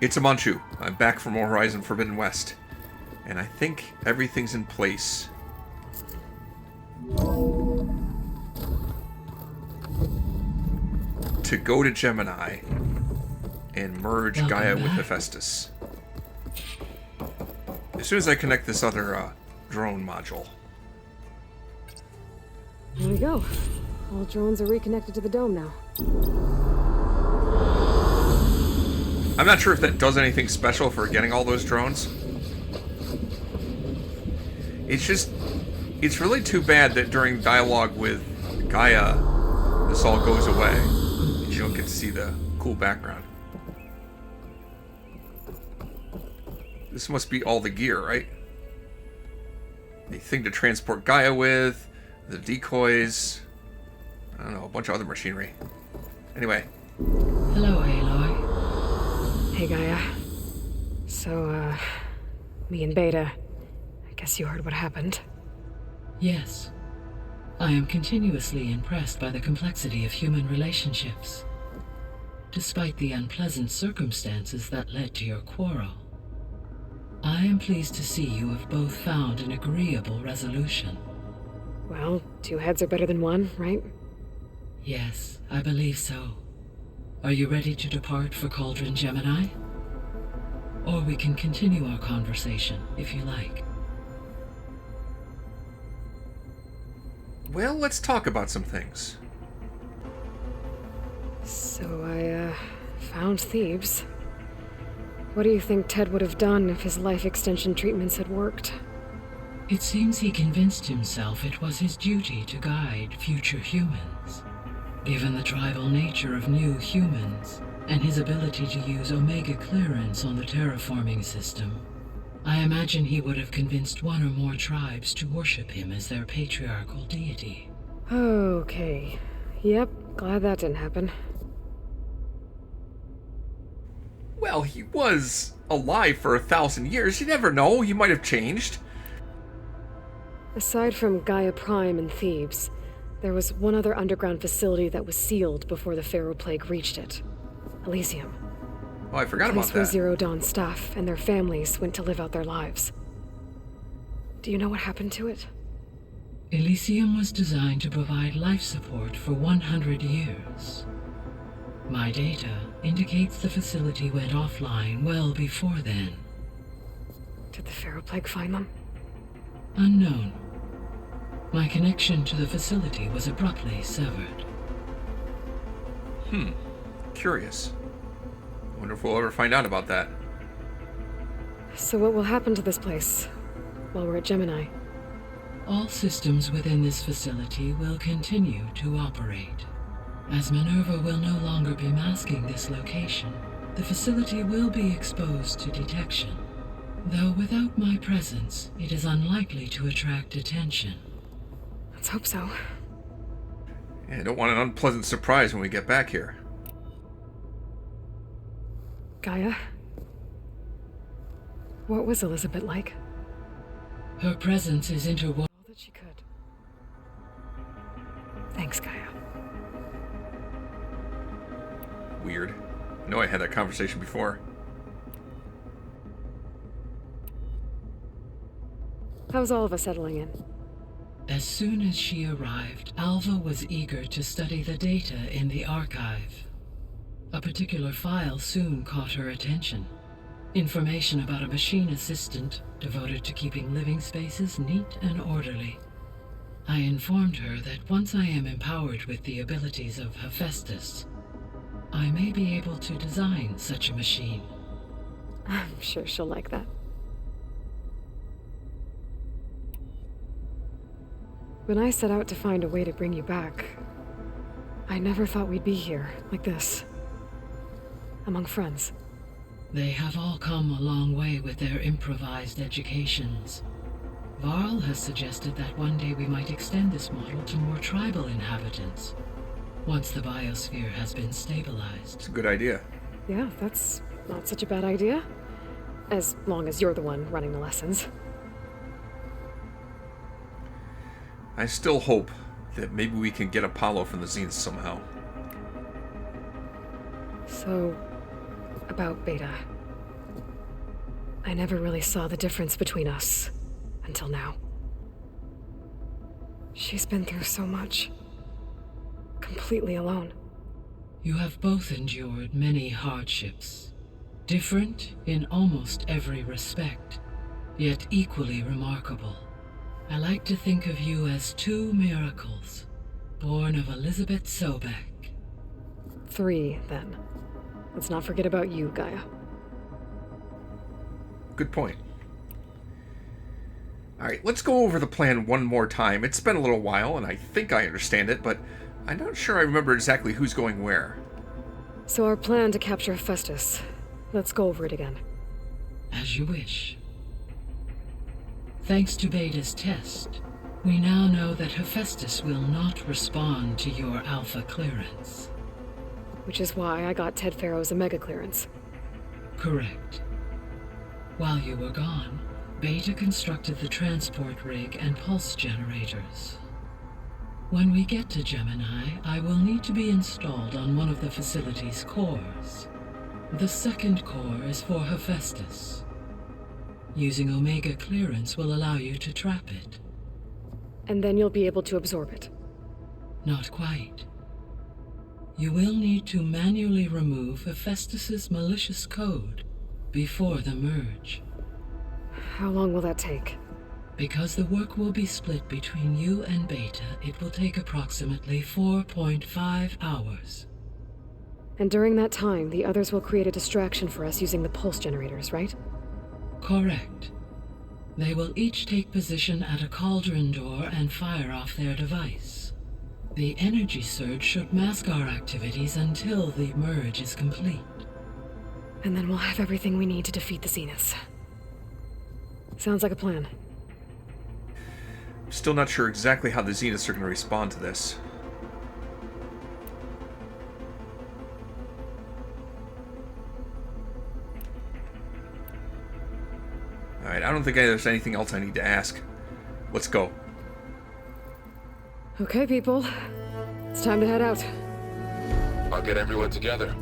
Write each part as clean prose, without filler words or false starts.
It's a Manchu. I'm back from Meer Horizon Forbidden West. And I think everything's in place. To go to Gemini and merge Welcome Gaia with back. Hephaestus. As soon as I connect this other drone module. There we go. All drones are reconnected to the dome now. I'm not sure if that does anything special for getting all those drones. It's really too bad that during dialogue with Gaia, this all goes away. And you don't get to see the cool background. This must be all the gear, right? The thing to transport Gaia with, the decoys, I don't know, a bunch of other machinery. Anyway. Hello, Aloy. Hey, Gaia. So, me and Beta, I guess you heard what happened. Yes. I am continuously impressed by the complexity of human relationships. Despite the unpleasant circumstances that led to your quarrel, I am pleased to see you have both found an agreeable resolution. Well, two heads are better than one, right? Yes, I believe so. Are you ready to depart for Cauldron Gemini? Or we can continue our conversation, if you like. Well, let's talk about some things. So I, found Thebes. What do you think Ted would have done if his life extension treatments had worked? It seems he convinced himself it was his duty to guide future humans. Given the tribal nature of new humans, and his ability to use Omega clearance on the terraforming system, I imagine he would have convinced one or more tribes to worship him as their patriarchal deity. Okay. Yep, glad that didn't happen. Well, he was alive for 1,000 years. You never know. He might have changed. Aside from Gaia Prime and Thebes, there was one other underground facility that was sealed before the Pharaoh Plague reached it. Elysium. Oh, I forgot about Place where that. Zero Dawn staff and their families went to live out their lives. Do you know what happened to it? Elysium was designed to provide life support for 100 years. My data indicates the facility went offline well before then. Did the Pharaoh Plague find them? Unknown. My connection to the facility was abruptly severed. Curious. I wonder if we'll ever find out about that. So what will happen to this place while we're at Gemini? All systems within this facility will continue to operate. As Minerva will no longer be masking this location, the facility will be exposed to detection. Though without my presence, it is unlikely to attract attention. Let's hope so. Yeah, I don't want an unpleasant surprise when we get back here. Gaia? What was Elizabeth like? Her presence is interwoven. All that she could. Thanks, Gaia. Weird. I know I had that conversation before. How's Alva settling in? As soon as she arrived, Alva was eager to study the data in the archive. A particular file soon caught her attention. Information about a machine assistant devoted to keeping living spaces neat and orderly. I informed her that once I am empowered with the abilities of Hephaestus, I may be able to design such a machine. I'm sure she'll like that. When I set out to find a way to bring you back, I never thought we'd be here, like this. Among friends. They have all come a long way with their improvised educations. Varl has suggested that one day we might extend this model to more tribal inhabitants, once the biosphere has been stabilized. It's a good idea. Yeah, that's not such a bad idea. As long as you're the one running the lessons. I still hope that maybe we can get Apollo from the Zenith somehow. So, about Beta. I never really saw the difference between us until now. She's been through so much. Completely alone. You have both endured many hardships, different in almost every respect, yet equally remarkable. I like to think of you as two miracles, born of Elizabeth Sobek. 3, then. Let's not forget about you, Gaia. Good point. Alright, let's go over the plan one more time. It's been a little while, and I think I understand it, but I'm not sure I remember exactly who's going where. So our plan to capture Hephaestus. Let's go over it again. As you wish. Thanks to Beta's test, we now know that Hephaestus will not respond to your Alpha clearance. Which is why I got Ted Farrow's Omega clearance. Correct. While you were gone, Beta constructed the transport rig and pulse generators. When we get to Gemini, I will need to be installed on one of the facility's cores. The second core is for Hephaestus. Using Omega clearance will allow you to trap it. And then you'll be able to absorb it. Not quite. You will need to manually remove Hephaestus's malicious code before the merge. How long will that take? Because the work will be split between you and Beta, it will take approximately 4.5 hours. And during that time, the others will create a distraction for us using the pulse generators, right? Correct. They will each take position at a cauldron door and fire off their device. The energy surge should mask our activities until the merge is complete. And then we'll have everything we need to defeat the Zeniths. Sounds like a plan. I'm still not sure exactly how the Zeniths are going to respond to this. Alright, I don't think there's anything else I need to ask. Let's go. Okay, people. It's time to head out. I'll get everyone together.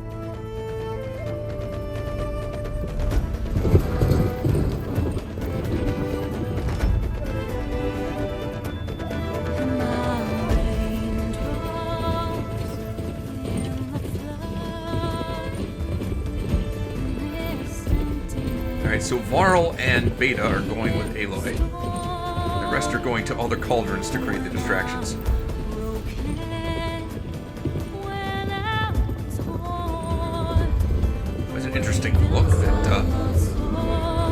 Alright, so Varl and Beta are going with Aloy. The rest are going to other cauldrons to create the distractions. It was an interesting look that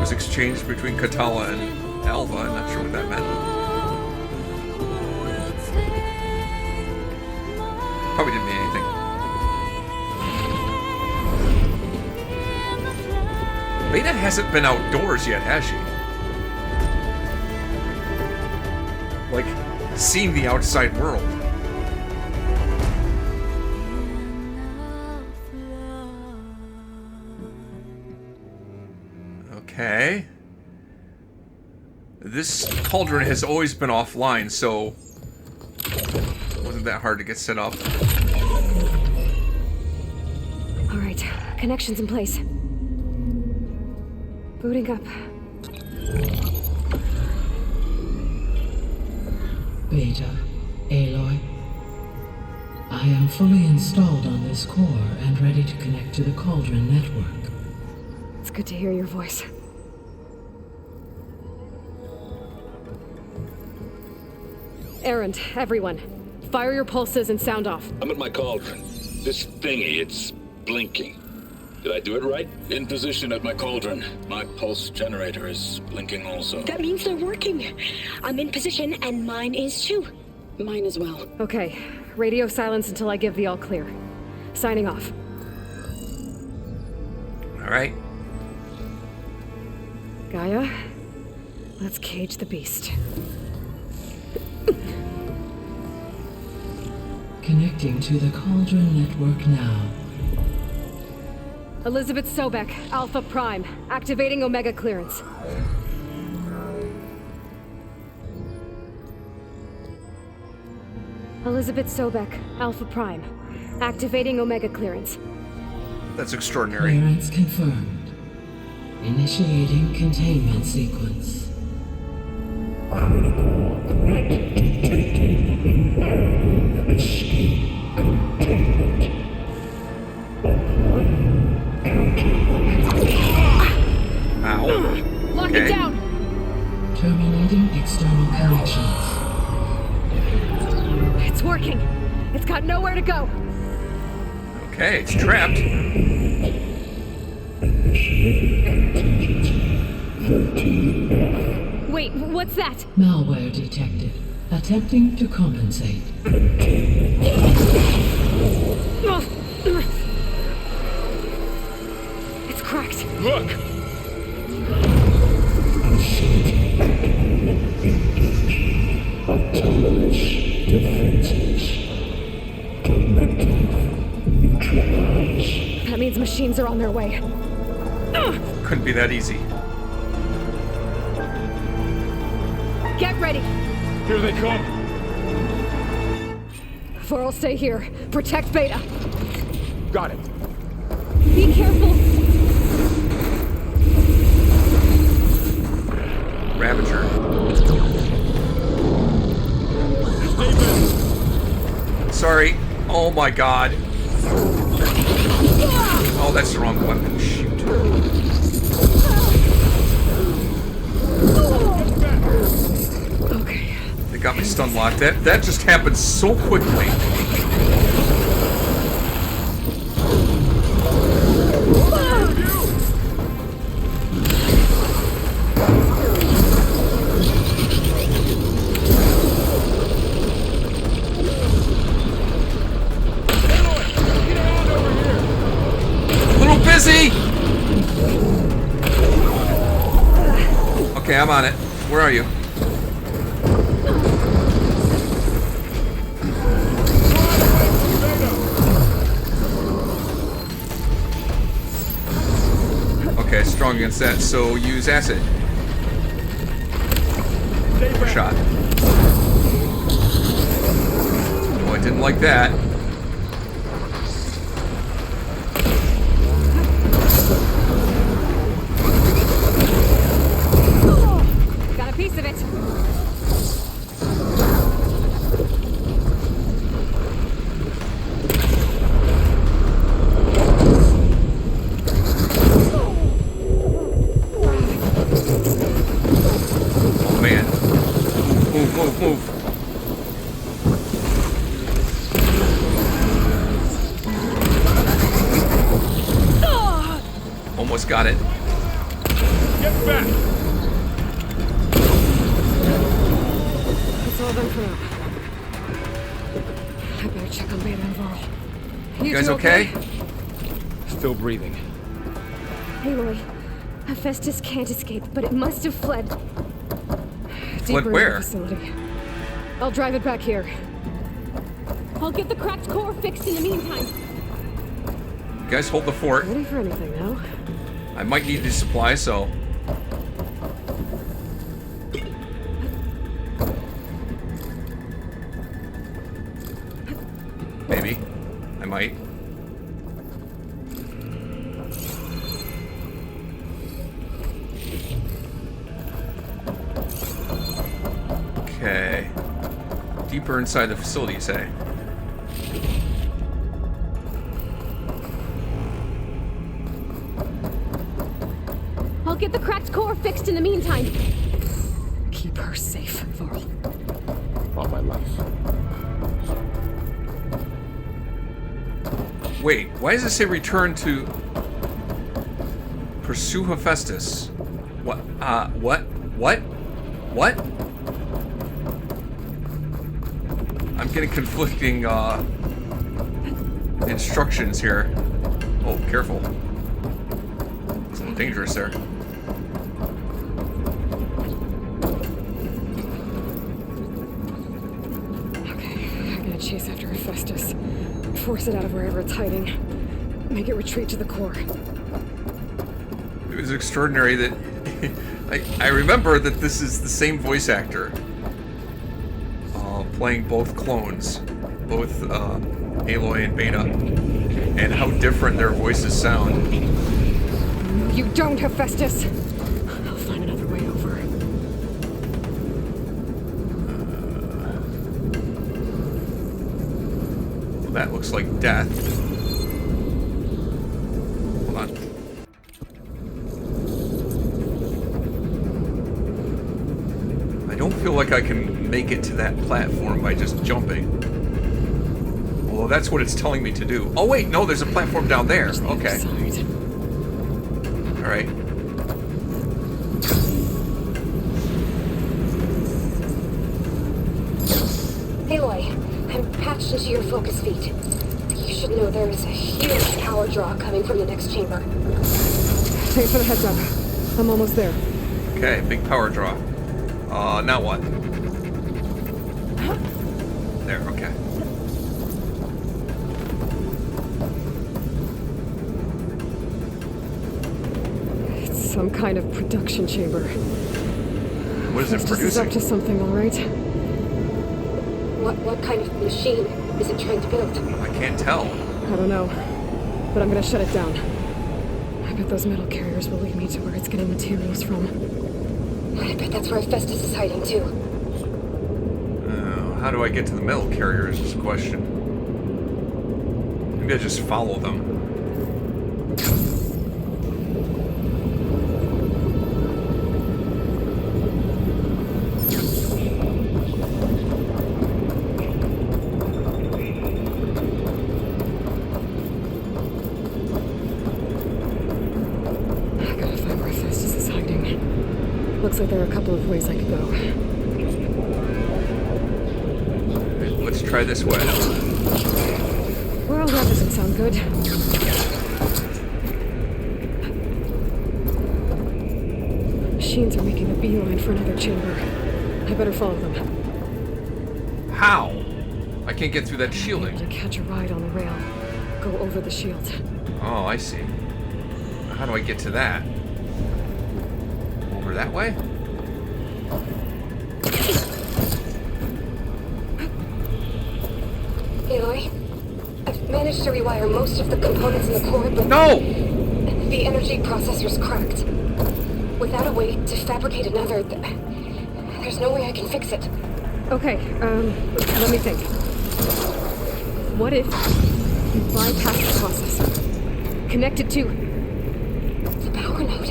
was exchanged between Katala and Alva. I'm not sure what that meant. Probably didn't mean anything. Beta hasn't been outdoors yet, has she? Like, seen the outside world. Okay. This cauldron has always been offline, so it wasn't that hard to get set up. All right, connections in place. Booting up. Beta, Aloy. I am fully installed on this core and ready to connect to the Cauldron network. It's good to hear your voice. Errand, everyone. Fire your pulses and sound off. I'm at my cauldron. This thingy, it's blinking. Did I do it right? In position at my cauldron. My pulse generator is blinking also. That means they're working. I'm in position, and mine is too. Mine as well. Okay, radio silence until I give the all clear. Signing off. Alright. Gaia, let's cage the beast. Connecting to the Cauldron network now. Elizabeth Sobek, Alpha Prime, activating Omega clearance. Elizabeth Sobek, Alpha Prime, activating Omega clearance. That's extraordinary. Clearance confirmed. Initiating containment sequence. Ow. Lock Okay. it down! Terminating external connections. It's working. It's got nowhere to go. Okay, it's trapped. Wait, what's that? Malware detected. Attempting to compensate. It's cracked. Look! That means machines are on their way. Couldn't be that easy. Get ready. Here they come! Vorl, stay here. Protect Beta. Got it. Be careful. Ravager. Sorry. Oh my god. Oh, that's the wrong weapon. Shoot. Okay. They got me stun locked. That just happened so quickly. A little busy. Okay, I'm on it. Where are you? Okay, strong against that, so use acid. Or shot. Oh, I didn't like that. Got a piece of it. Oh man. Move, move, move. Almost got it. Get back! That's all done for now. I better check on Beta and Vorl. You guys two okay? Still breathing. Aloy, Hephaestus can't escape, but it must have fled. Fled Deeper where? into the facility. I'll drive it back here. I'll get the cracked core fixed in the meantime. You guys hold the fort. Ready for anything now? I might need these supplies, so. Maybe. I might. Okay. Deeper inside the facility, you say? I'll get the cracked core fixed in the meantime. Keep her safe, Vorl. On my life. Wait, why does it say return to pursue Hephaestus? What? What? What? What? I'm getting conflicting, instructions here. Oh, careful. It's a little dangerous there. Okay, I'm gonna chase after Hephaestus. Force it out of wherever it's hiding. Make it retreat to the core. It was extraordinary that I remember that this is the same voice actor playing both clones, both Aloy and Beta, and how different their voices sound. you don't, Hephaestus! I'll find another way over. Well, that looks like death. Hold on. I don't feel like I can make it to that platform by just jumping. Although that's what it's telling me to do. Oh wait, no, there's a platform down there. Okay. Alright. Aloy, I'm patched into your focus feed. You should know there is a huge power draw coming from the next chamber. Thanks for the heads up. I'm almost there. Okay, big power draw. Now what? There, okay. It's some kind of production chamber. What is it This is up to producing? something, all right? What kind of machine is it trying to build? I can't tell. I don't know, but I'm gonna shut it down. I bet those metal carriers will lead me to where it's getting materials from. I bet that's where Hephaestus is hiding too. How do I get to the metal carriers is the question. Maybe I just follow them. I gotta find where Hephaestus is hiding. Looks like there are a couple of ways I could go. Let's try this way. Well, that doesn't sound good. Machines are making a beeline for another chamber. I better follow them. How? I can't get through that Able shielding. to catch a ride on the rail. Go over the shield. Oh, I see. How do I get to that? Over that way? Aloy, I've managed to rewire most of the components in the core, but No! the energy processor's cracked. Without a way to fabricate another, there's no way I can fix it. Okay, let me think. What if you bypass the processor? Connect it to... The power node.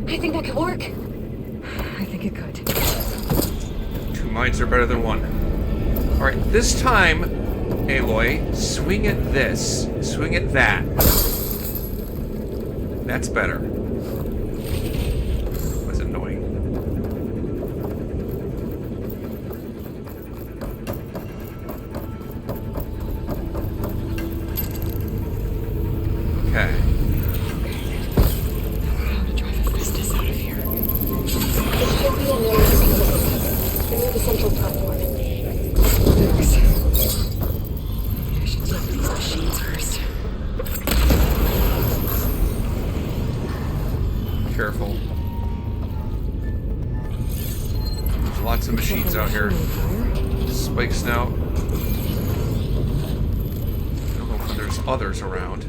I think that could work. I think it could. Two minds are better than one. Alright, this time, Aloy, swing at this. Swing at that. That's better. That's annoying. Okay. How to drive Hephaestus out of here. It should be a near the central platform. Thanks. I should deal with these machines first. Careful. There's lots of machines out here. Spike snout. I don't know if there's others around.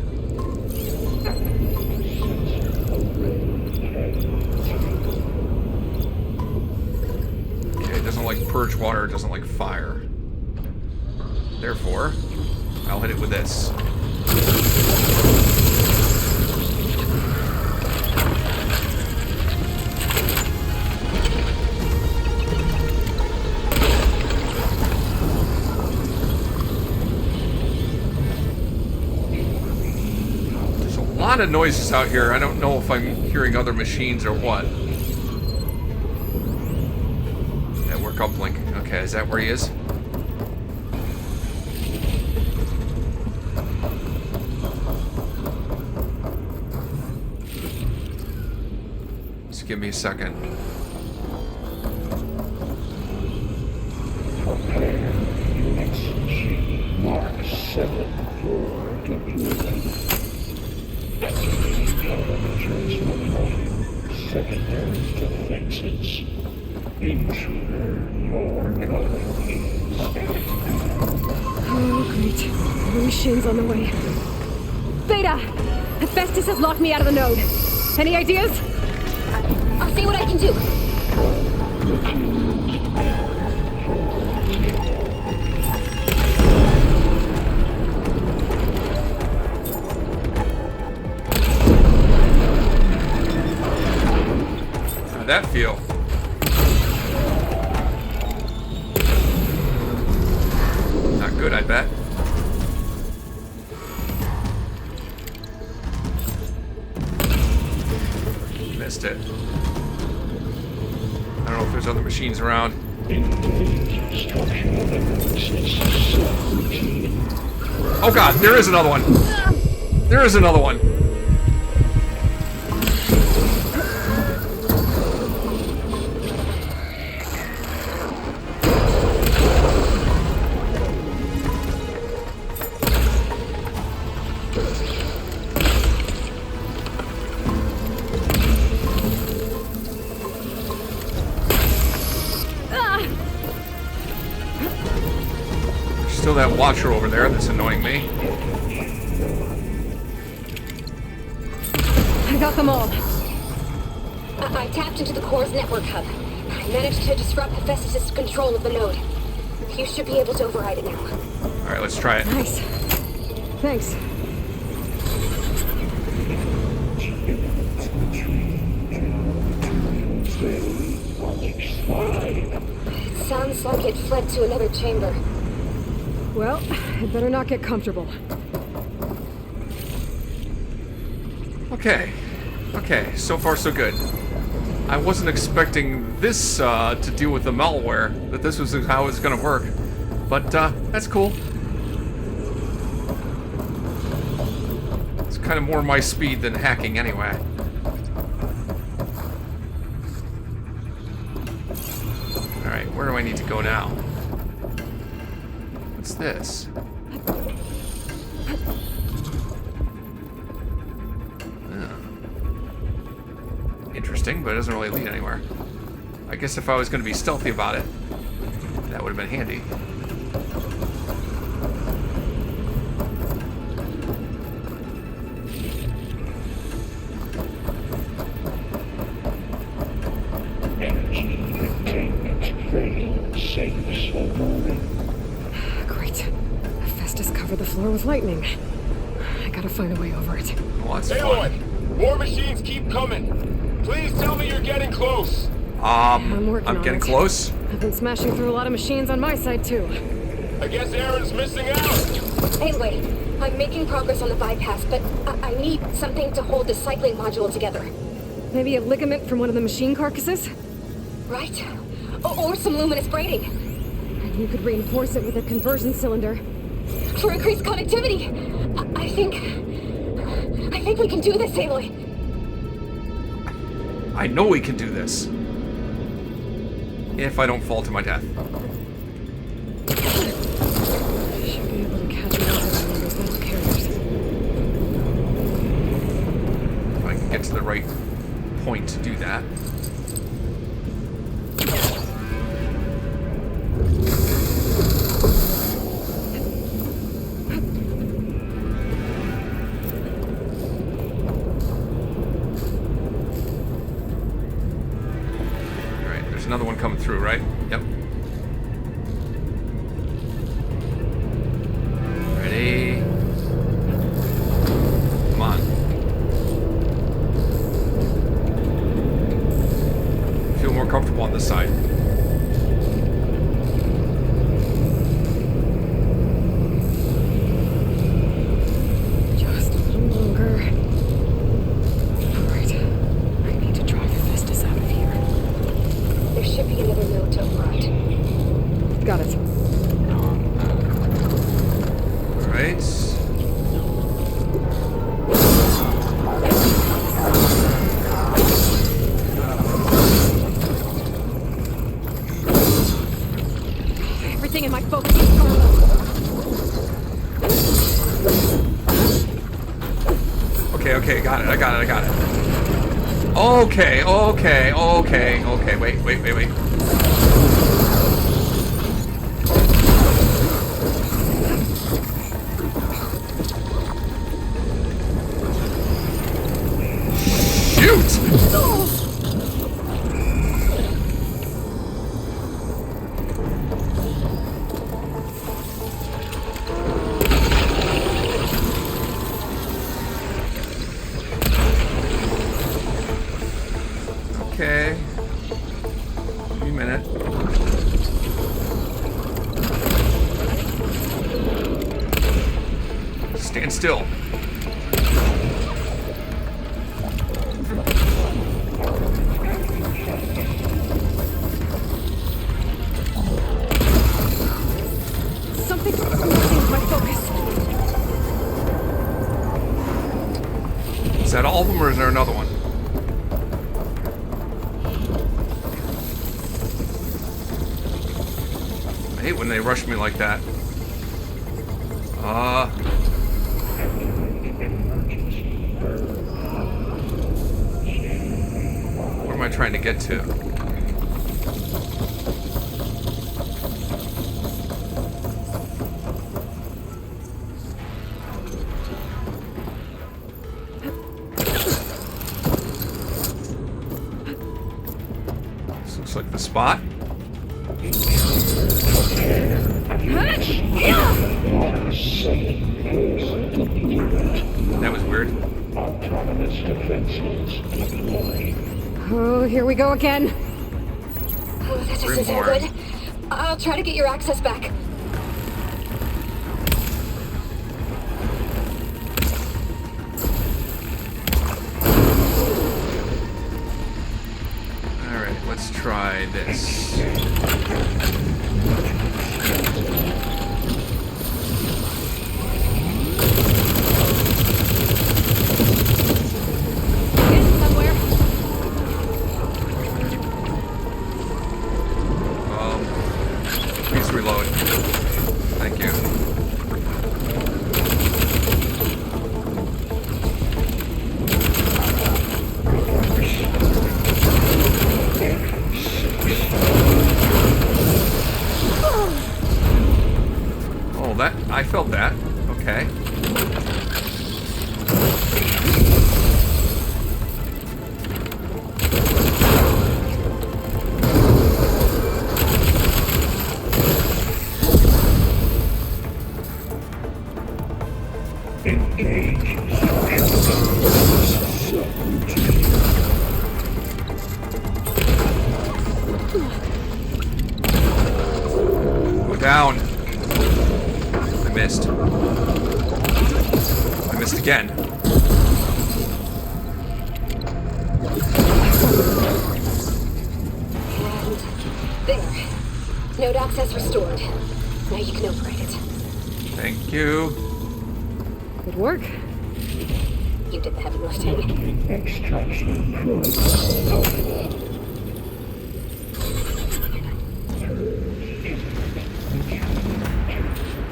Okay, it doesn't like purge water, it doesn't like fire. Therefore, I'll hit it with this. There's a lot of noises out here. I don't know if I'm hearing other machines or what. Network uplink. Okay, is that where he is? Just give me a second. Mark 7 for deployment. Activating countermeasures deploying secondary defenses. Intruder, your cover is Oh, great. More machines on the way. Beta! Hephaestus has locked me out of the node. Any ideas? I'll see what I can do. How'd that feel? Not good, I bet. Missed it. I don't know if there's other machines around. Oh god, there is another one. There is another one. Still that watcher over there that's annoying me. I got them all. I tapped into the core's network hub. I managed to disrupt Hephaestus' control of the node. You should be able to override it now. Alright, let's try it. Nice. Thanks. It sounds like it fled to another chamber. Well, I'd better not get comfortable. Okay. Okay, so far so good. I wasn't expecting this to deal with the malware, that this was how it's gonna work. But that's cool. It's kind of more my speed than hacking anyway. Alright, where do I need to go now? What's this? Interesting, but it doesn't really lead anywhere. I guess if I was going to be stealthy about it, that would have been handy. Energy containment failed. Safe for moving. Great. Hephaestus covered the floor with lightning. I gotta find a way over it. Well, that's Aloy, fun. more machines keep coming. Please tell me you're getting close. I'm working I'm on getting it. close. I've been smashing through a lot of machines on my side, too. I guess Aaron's missing out. Anyway, I'm making progress on the bypass, but I need something to hold the cycling module together. Maybe a ligament from one of the machine carcasses? Right? Or some luminous braiding. And you could reinforce it with a conversion cylinder. For increased connectivity. I think we can do this, Aloy. I know we can do this. If I don't fall to my death. Should be able to catch me up with one of those metal carriers. If I can get to the right point to do that. Alright, there's another one coming through, right? Yep. Ready? Come on. Feel more comfortable on this side. Just a little longer. Alright. I need to drive Hephaestus out of here. There should be another node to override. Got it. Alright. Everything in my focus is gone. Okay, got it, I got it. Okay, wait. Shoot! Okay. Give me a minute. Stand still. Something's messing with my focus. Is that all of them, or is there another one? I hate when they rush me like that. What am I trying to get to? This looks like the spot. That was weird. Autonomous defenses deployed. Oh, here we go again. Oh, that Three doesn't more. sound good. I'll try to get your access back. Alright, let's try this. Here's somewhere. Please reload. Thank you. Oh, that I felt that. Okay. Engage. Go down. I missed. I missed again. And there. Node access restored. Now you can override it. Thank you. Good work. You did the heavy lifting. Extraction protocol.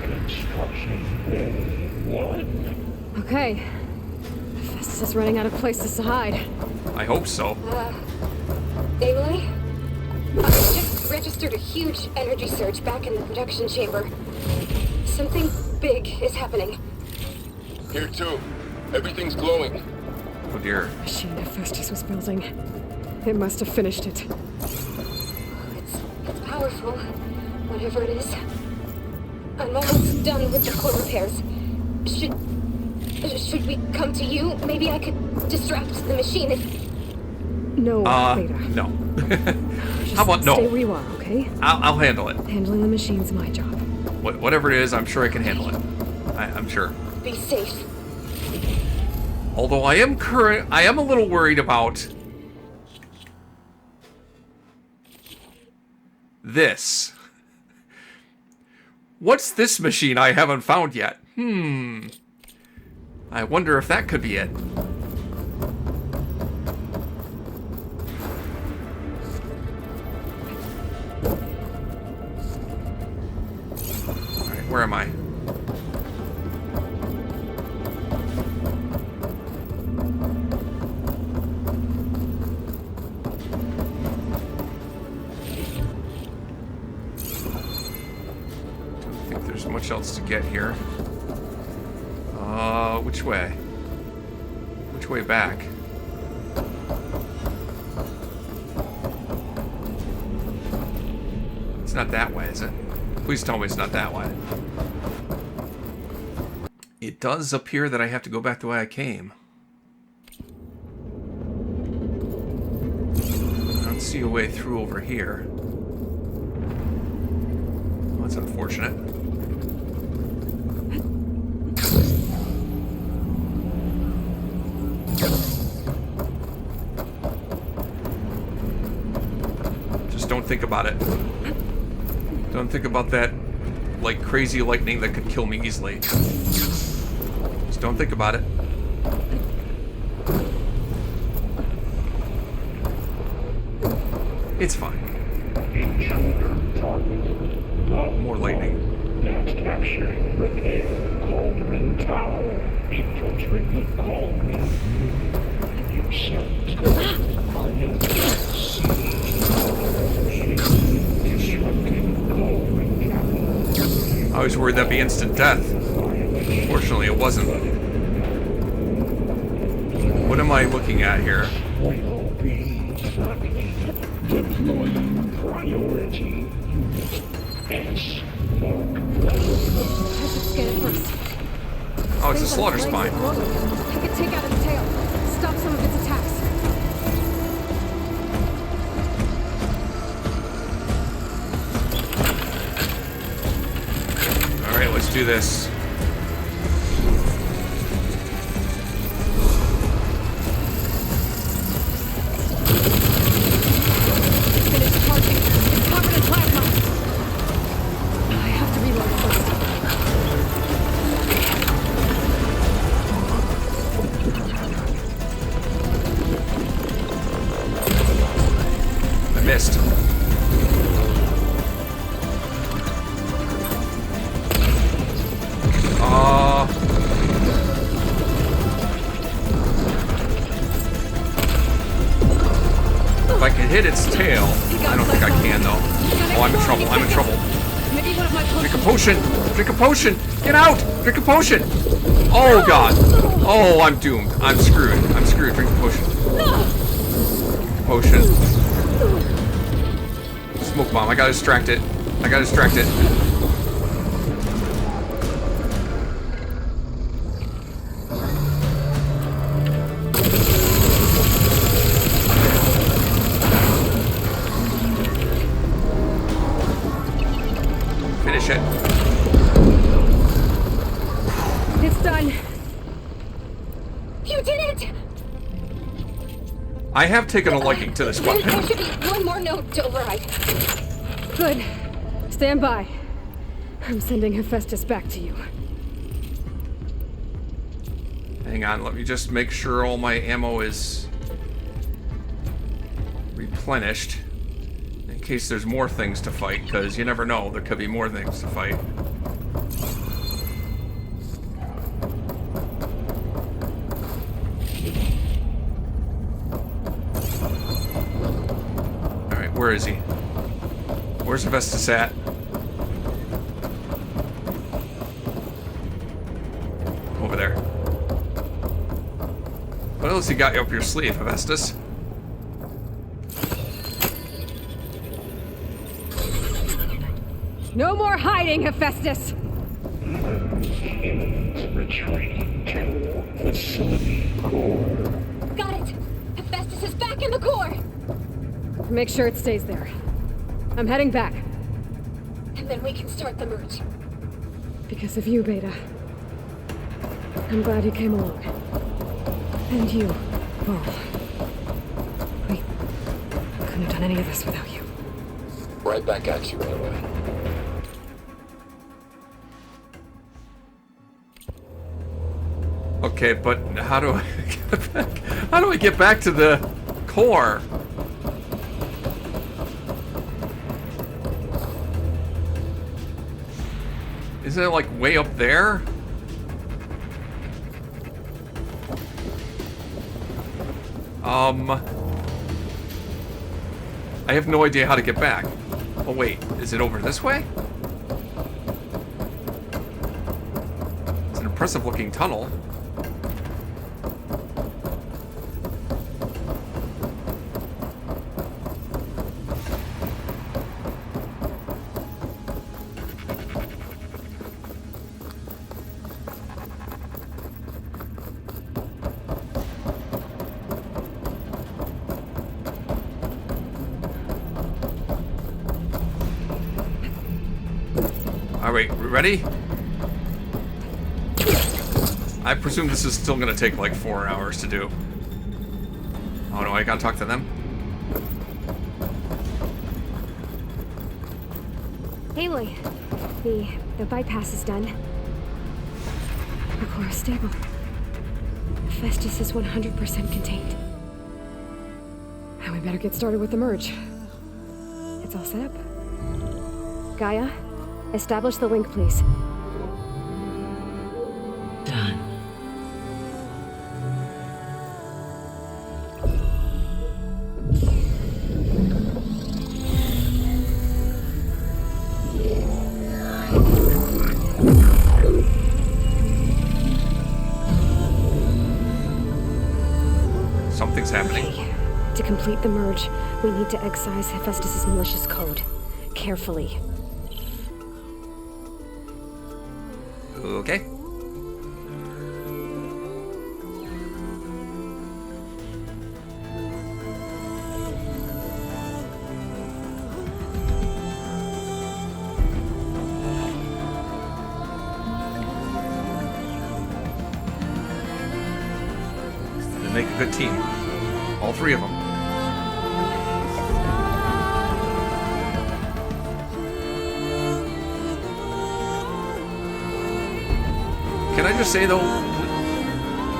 Construction bay 1. Okay. Festus is running out of places to hide. I hope so. Aloy? I just registered a huge energy surge back in the production chamber. Something big is happening. Here too. Everything's glowing. Oh dear. Machine that Festus was building. It must have finished it. It's powerful, whatever it is. I'm almost done with the core repairs. Should we come to you? Maybe I could distract the machine if... No, Beta. No. Just How about no? stay where you are, okay? I'll handle it. Handling the machine's my job. Whatever it is, I'm sure I can handle it. I'm sure. Be safe. Although I am a little worried about this. What's this machine I haven't found yet? I wonder if that could be it. Alright, where am I? Don't think there's much else to get here. Which way? Which way back? not that way, is it? Please tell me it's not that way. It does appear that I have to go back the way I came. I don't see a way through over here. Well, that's unfortunate. Just don't think about it. Don't think about that, like, crazy lightning that could kill me easily. Just don't think about it. It's fine. More lightning. Next capture, repair Cauldron Tower. Infiltrate the Cauldron. Usurp disrupting Cauldron Tower. I was worried that'd be instant death. Fortunately, it wasn't. What am I looking at here? Will be deploying priority. S. I should scan it first. Oh, it's a Things slaughter on its spine. legs are glowing. I could take out its tail. Stop some of its attacks. Alright, let's do this. Finish charging. It's covered in plasma. I have to reload first. I missed. If I can hit its tail, I don't think I can though. Oh, I'm in trouble. I'm in trouble. Maybe one of my Drink a potion! Drink a potion! Get out! Drink a potion! Oh god! Oh, I'm doomed. I'm screwed. I'm screwed. Drink a potion. Drink a potion. Smoke bomb. I gotta distract it. I gotta distract it. Finish it. It's done. You did it! I have taken a liking to this There weapon. should be one more note to override. Good. Stand by. I'm sending Hephaestus back to you. Hang on, let me just make sure all my ammo is replenished. In case there's more things to fight, because you never know, there could be more things to fight. Alright, where is he? Where's Hephaestus at? Over there. What else you got up your sleeve, Hephaestus? No more hiding, Hephaestus! Retreating to facility core. Got it! Hephaestus is back in the core! Make sure it stays there. I'm heading back. And then we can start the merge. Because of you, Beta. I'm glad you came along. And you, Vol. We couldn't have done any of this without you. Right back at you, Aloy. Okay, but how do I get back? How do I get back to the core? Isn't it like way up there? I have no idea how to get back. Oh wait, is it over this way? It's an impressive looking tunnel. Alright, we ready? I presume this is still gonna take like 4 hours to do. Oh no, I gotta talk to them. Aloy, the bypass is done. The core is stable. Festus is 100% contained. And we better get started with the merge. It's all set up. Gaia, establish the link, please. Done. Something's happening. Okay. To complete the merge, we need to excise Hephaestus's malicious code. Carefully. Okay. They make a good team. All three of them. Can I just say, though,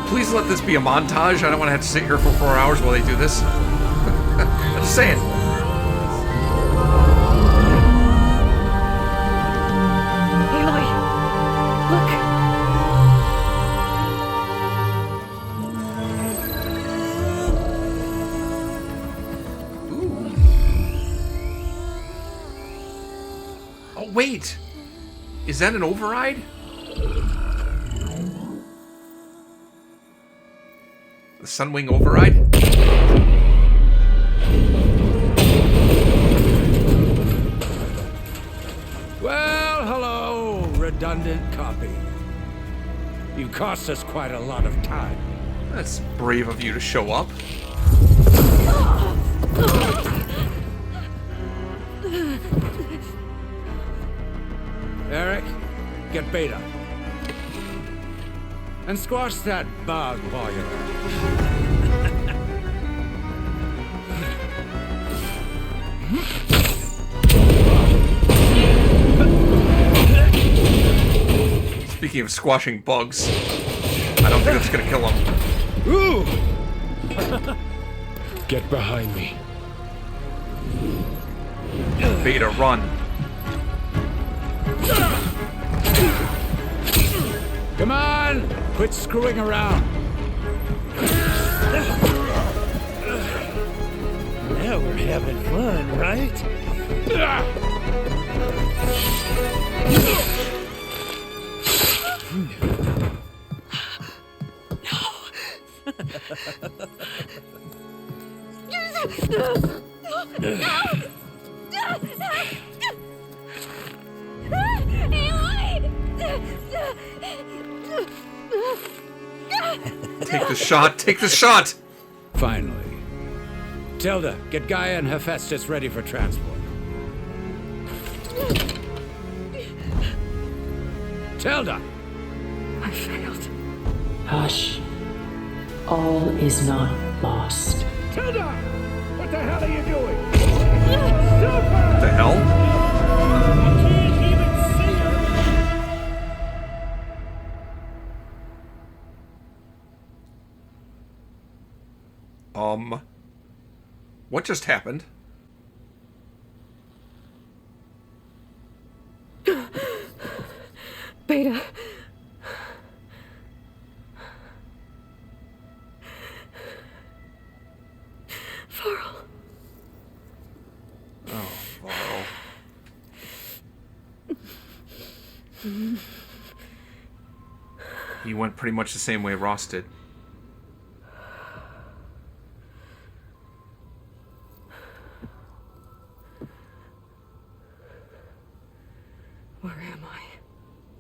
please let this be a montage. I don't want to have to sit here for 4 hours while they do this. I'm just saying. Aloy! Look! Oh, wait! Is that an override? The Sunwing override? Well, hello, redundant copy. You cost us quite a lot of time. That's brave of you to show up. Eric, get Beta. And squash that bug while you're at it. Speaking of squashing bugs, I don't think that's gonna kill him. Ooh! Get behind me. Beta, run. Come on! Quit screwing around. Now we're having fun, right? Take the shot, take the shot! Finally. Tilda, get Gaia and Hephaestus ready for transport. Tilda! I failed. Hush. All is not lost. Tilda! What the hell are you doing? What the hell? I can't even see her! What just happened? Beta. Varl. Oh, Varl. He went pretty much the same way Ross did. Where am I?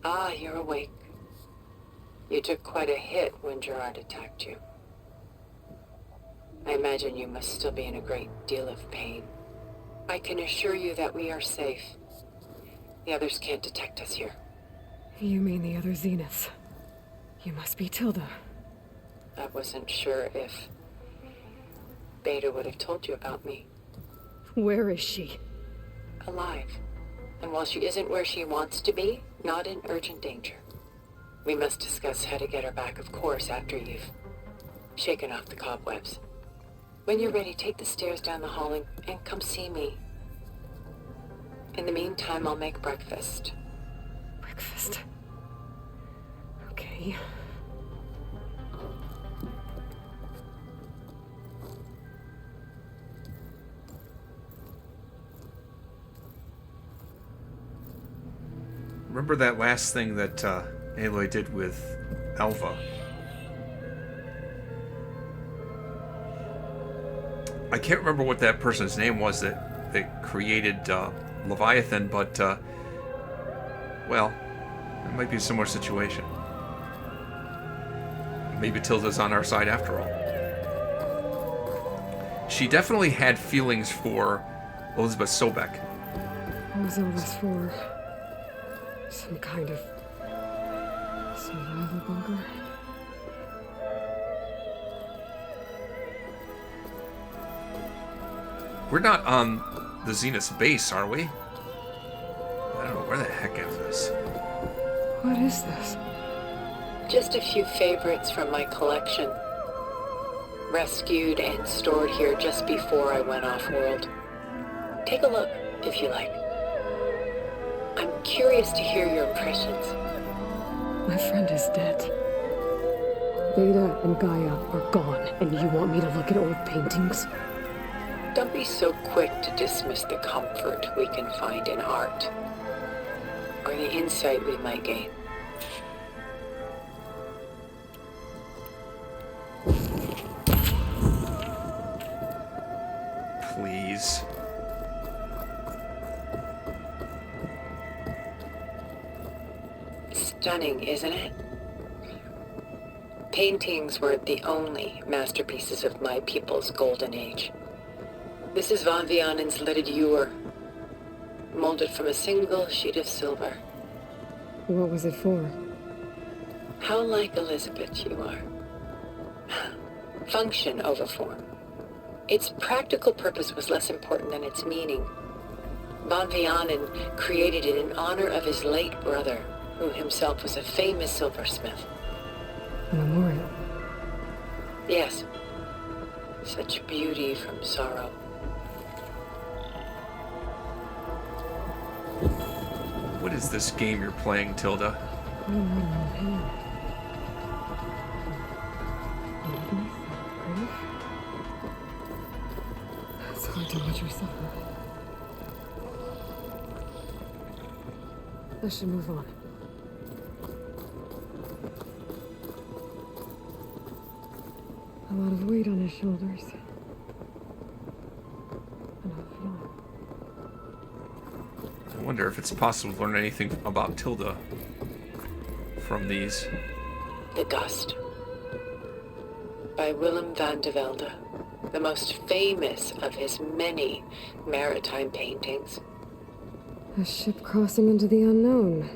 Ah, you're awake. You took quite a hit when Gerard attacked you. I imagine you must still be in a great deal of pain. I can assure you that we are safe. The others can't detect us here. You mean the other Zeniths? You must be Tilda. I wasn't sure if Beta would have told you about me. Where is she? Alive. And while she isn't where she wants to be, not in urgent danger. We must discuss how to get her back, of course, after you've shaken off the cobwebs. When you're ready, take the stairs down the hall and come see me. In the meantime, I'll make breakfast. Breakfast. Okay. Remember that last thing that Aloy did with Alva? I can't remember what that person's name was that created Leviathan, but, well, it might be a similar situation. Maybe Tilda's on our side after all. She definitely had feelings for Elizabeth Sobek. What was all this for? Some kind of survival bunker? We're not on the Zenith's base, are we? I don't know, where the heck is this? What is this? Just a few favorites from my collection. Rescued and stored here just before I went off-world. Take a look, if you like. I'm curious to hear your impressions. My friend is dead. Beta and Gaia are gone, and you want me to look at old paintings? Don't be so quick to dismiss the comfort we can find in art, or the insight we might gain. Please. Stunning, isn't it? Paintings weren't the only masterpieces of my people's golden age. This is Van Vianen's lidded ewer, molded from a single sheet of silver. What was it for? How like Elizabeth you are. Function over form. Its practical purpose was less important than its meaning. Van Vianen created it in honor of his late brother, who himself was a famous silversmith. A memorial. Yes. Such beauty from sorrow. What is this game you're playing, Tilda? It's hard to watch her suffer. I should move on. A lot of weight on his shoulders. I wonder if it's possible to learn anything about Tilda from these. The Dust. By Willem van de Velde, the most famous of his many maritime paintings. A ship crossing into the unknown.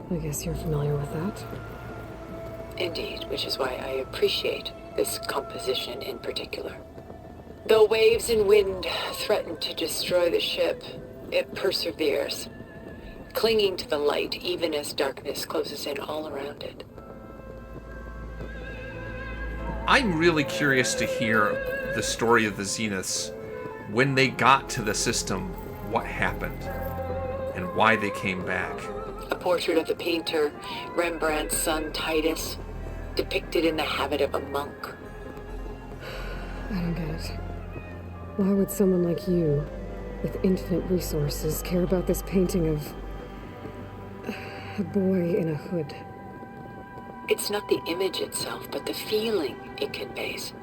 I guess you're familiar with that. Indeed, which is why I appreciate this composition in particular. Though waves and wind threaten to destroy the ship, it perseveres, clinging to the light even as darkness closes in all around it. I'm really curious to hear the story of the Zeniths. When they got to the system, what happened, and why they came back. A portrait of the painter, Rembrandt's son Titus, depicted in the habit of a monk. I don't get it. Why would someone like you, with infinite resources, care about this painting of a boy in a hood? It's not the image itself, but the feeling it conveys.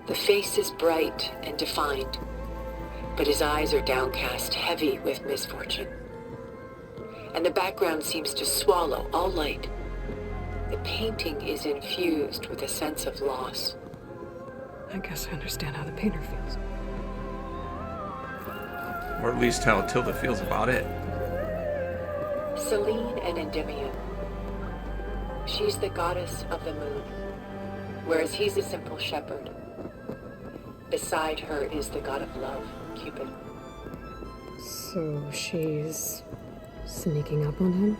The face is bright and defined, but his eyes are downcast, heavy with misfortune. And the background seems to swallow all light. The painting is infused with a sense of loss. I guess I understand how the painter feels. Or at least how Tilda feels about it. Selene and Endymion. She's the goddess of the moon, whereas he's a simple shepherd. Beside her is the god of love, Cupid. So she's sneaking up on him?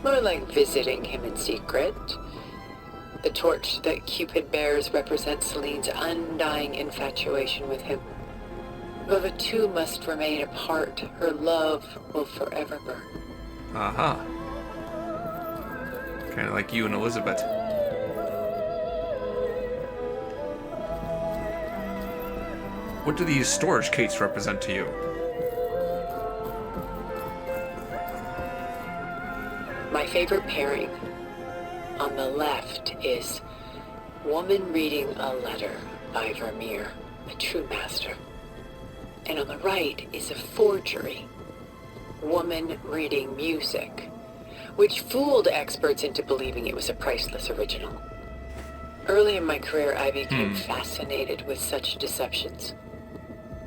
More like visiting him in secret. The torch that Cupid bears represents Selene's undying infatuation with him. Though the two must remain apart, her love will forever burn. Uh-huh. Kind of like you and Elizabeth. What do these storage cates represent to you? My favorite pairing on the left is Woman Reading a Letter by Vermeer, a true master. And on the right is a forgery, Woman Reading Music, which fooled experts into believing it was a priceless original. Early in my career, I became fascinated with such deceptions.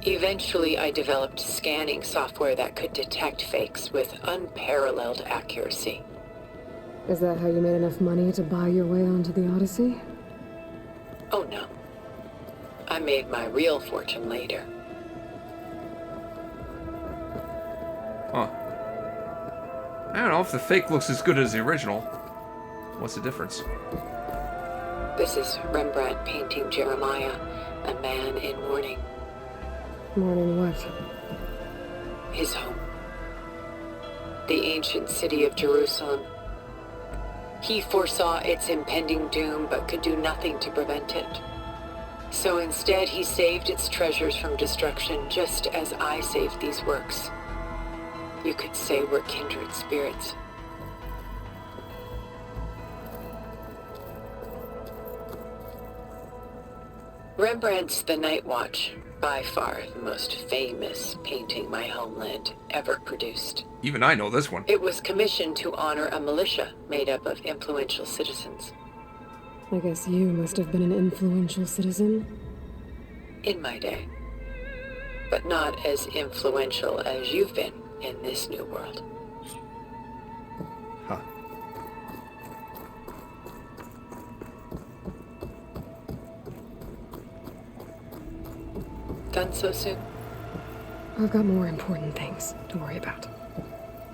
Eventually, I developed scanning software that could detect fakes with unparalleled accuracy. Is that how you made enough money to buy your way onto the Odyssey? Oh no. I made my real fortune later. Huh. I don't know if the fake looks as good as the original. What's the difference? This is Rembrandt painting Jeremiah, a man in mourning. Mourning what? His home. The ancient city of Jerusalem. He foresaw its impending doom, but could do nothing to prevent it. So instead, he saved its treasures from destruction, just as I saved these works. You could say we're kindred spirits. Rembrandt's The Night Watch, by far the most famous painting my homeland ever produced. Even I know this one. It was commissioned to honor a militia made up of influential citizens. I guess you must have been an influential citizen. In my day. But not as influential as you've been in this new world. Huh. Done so soon? I've got more important things to worry about.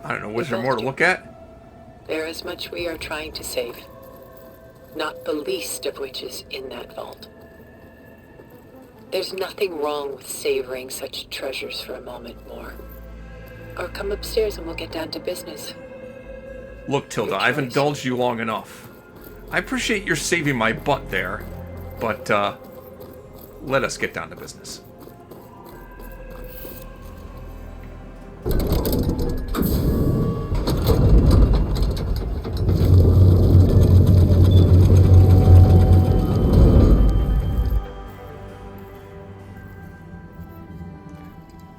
I don't know. Was there more to look at? There is much we are trying to save. Not the least of which is in that vault. There's nothing wrong with savoring such treasures for a moment more. Or come upstairs and we'll get down to business. Look, Tilda, I've indulged you long enough. I appreciate your saving my butt there, but, let us get down to business.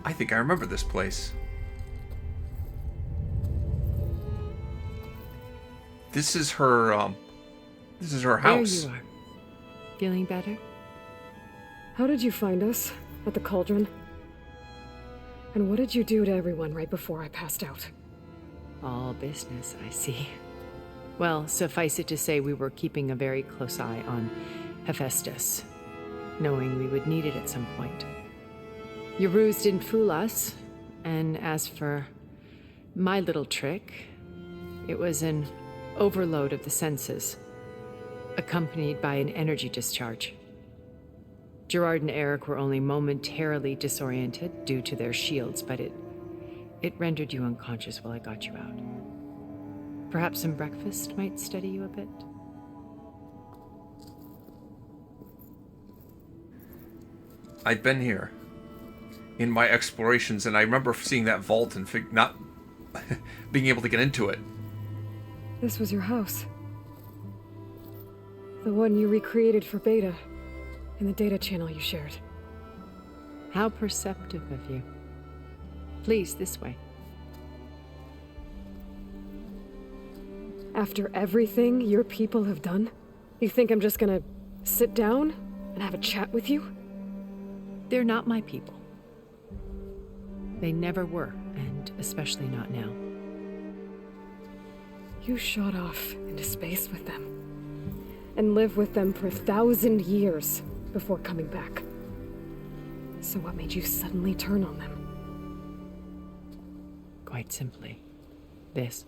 I think I remember this place. This is her house. There you are. Feeling better? How did you find us? At the cauldron? And what did you do to everyone right before I passed out? All business, I see. Well, suffice it to say we were keeping a very close eye on Hephaestus, knowing we would need it at some point. Your ruse didn't fool us, and as for my little trick, it was an overload of the senses, accompanied by an energy discharge. Gerard and Eric were only momentarily disoriented due to their shields, but it rendered you unconscious while I got you out. Perhaps some breakfast might steady you a bit? I've been here in my explorations, and I remember seeing that vault and not being able to get into it. This was your house. The one you recreated for Beta, in the data channel you shared. How perceptive of you. Please, this way. After everything your people have done, you think I'm just gonna sit down and have a chat with you? They're not my people. They never were, and especially not now. You shot off into space with them. And lived with them for 1,000 years before coming back. So what made you suddenly turn on them? Quite simply, this.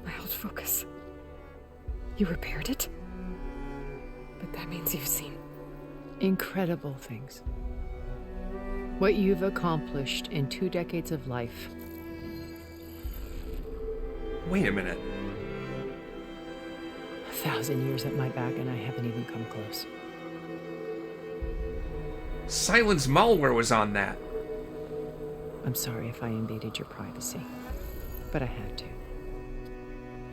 My old focus. You repaired it? But that means you've seen... Incredible things. What you've accomplished in 2 decades of life. Wait a minute. 1,000 years at my back and I haven't even come close. Silence malware was on that. I'm sorry if I invaded your privacy, but I had to.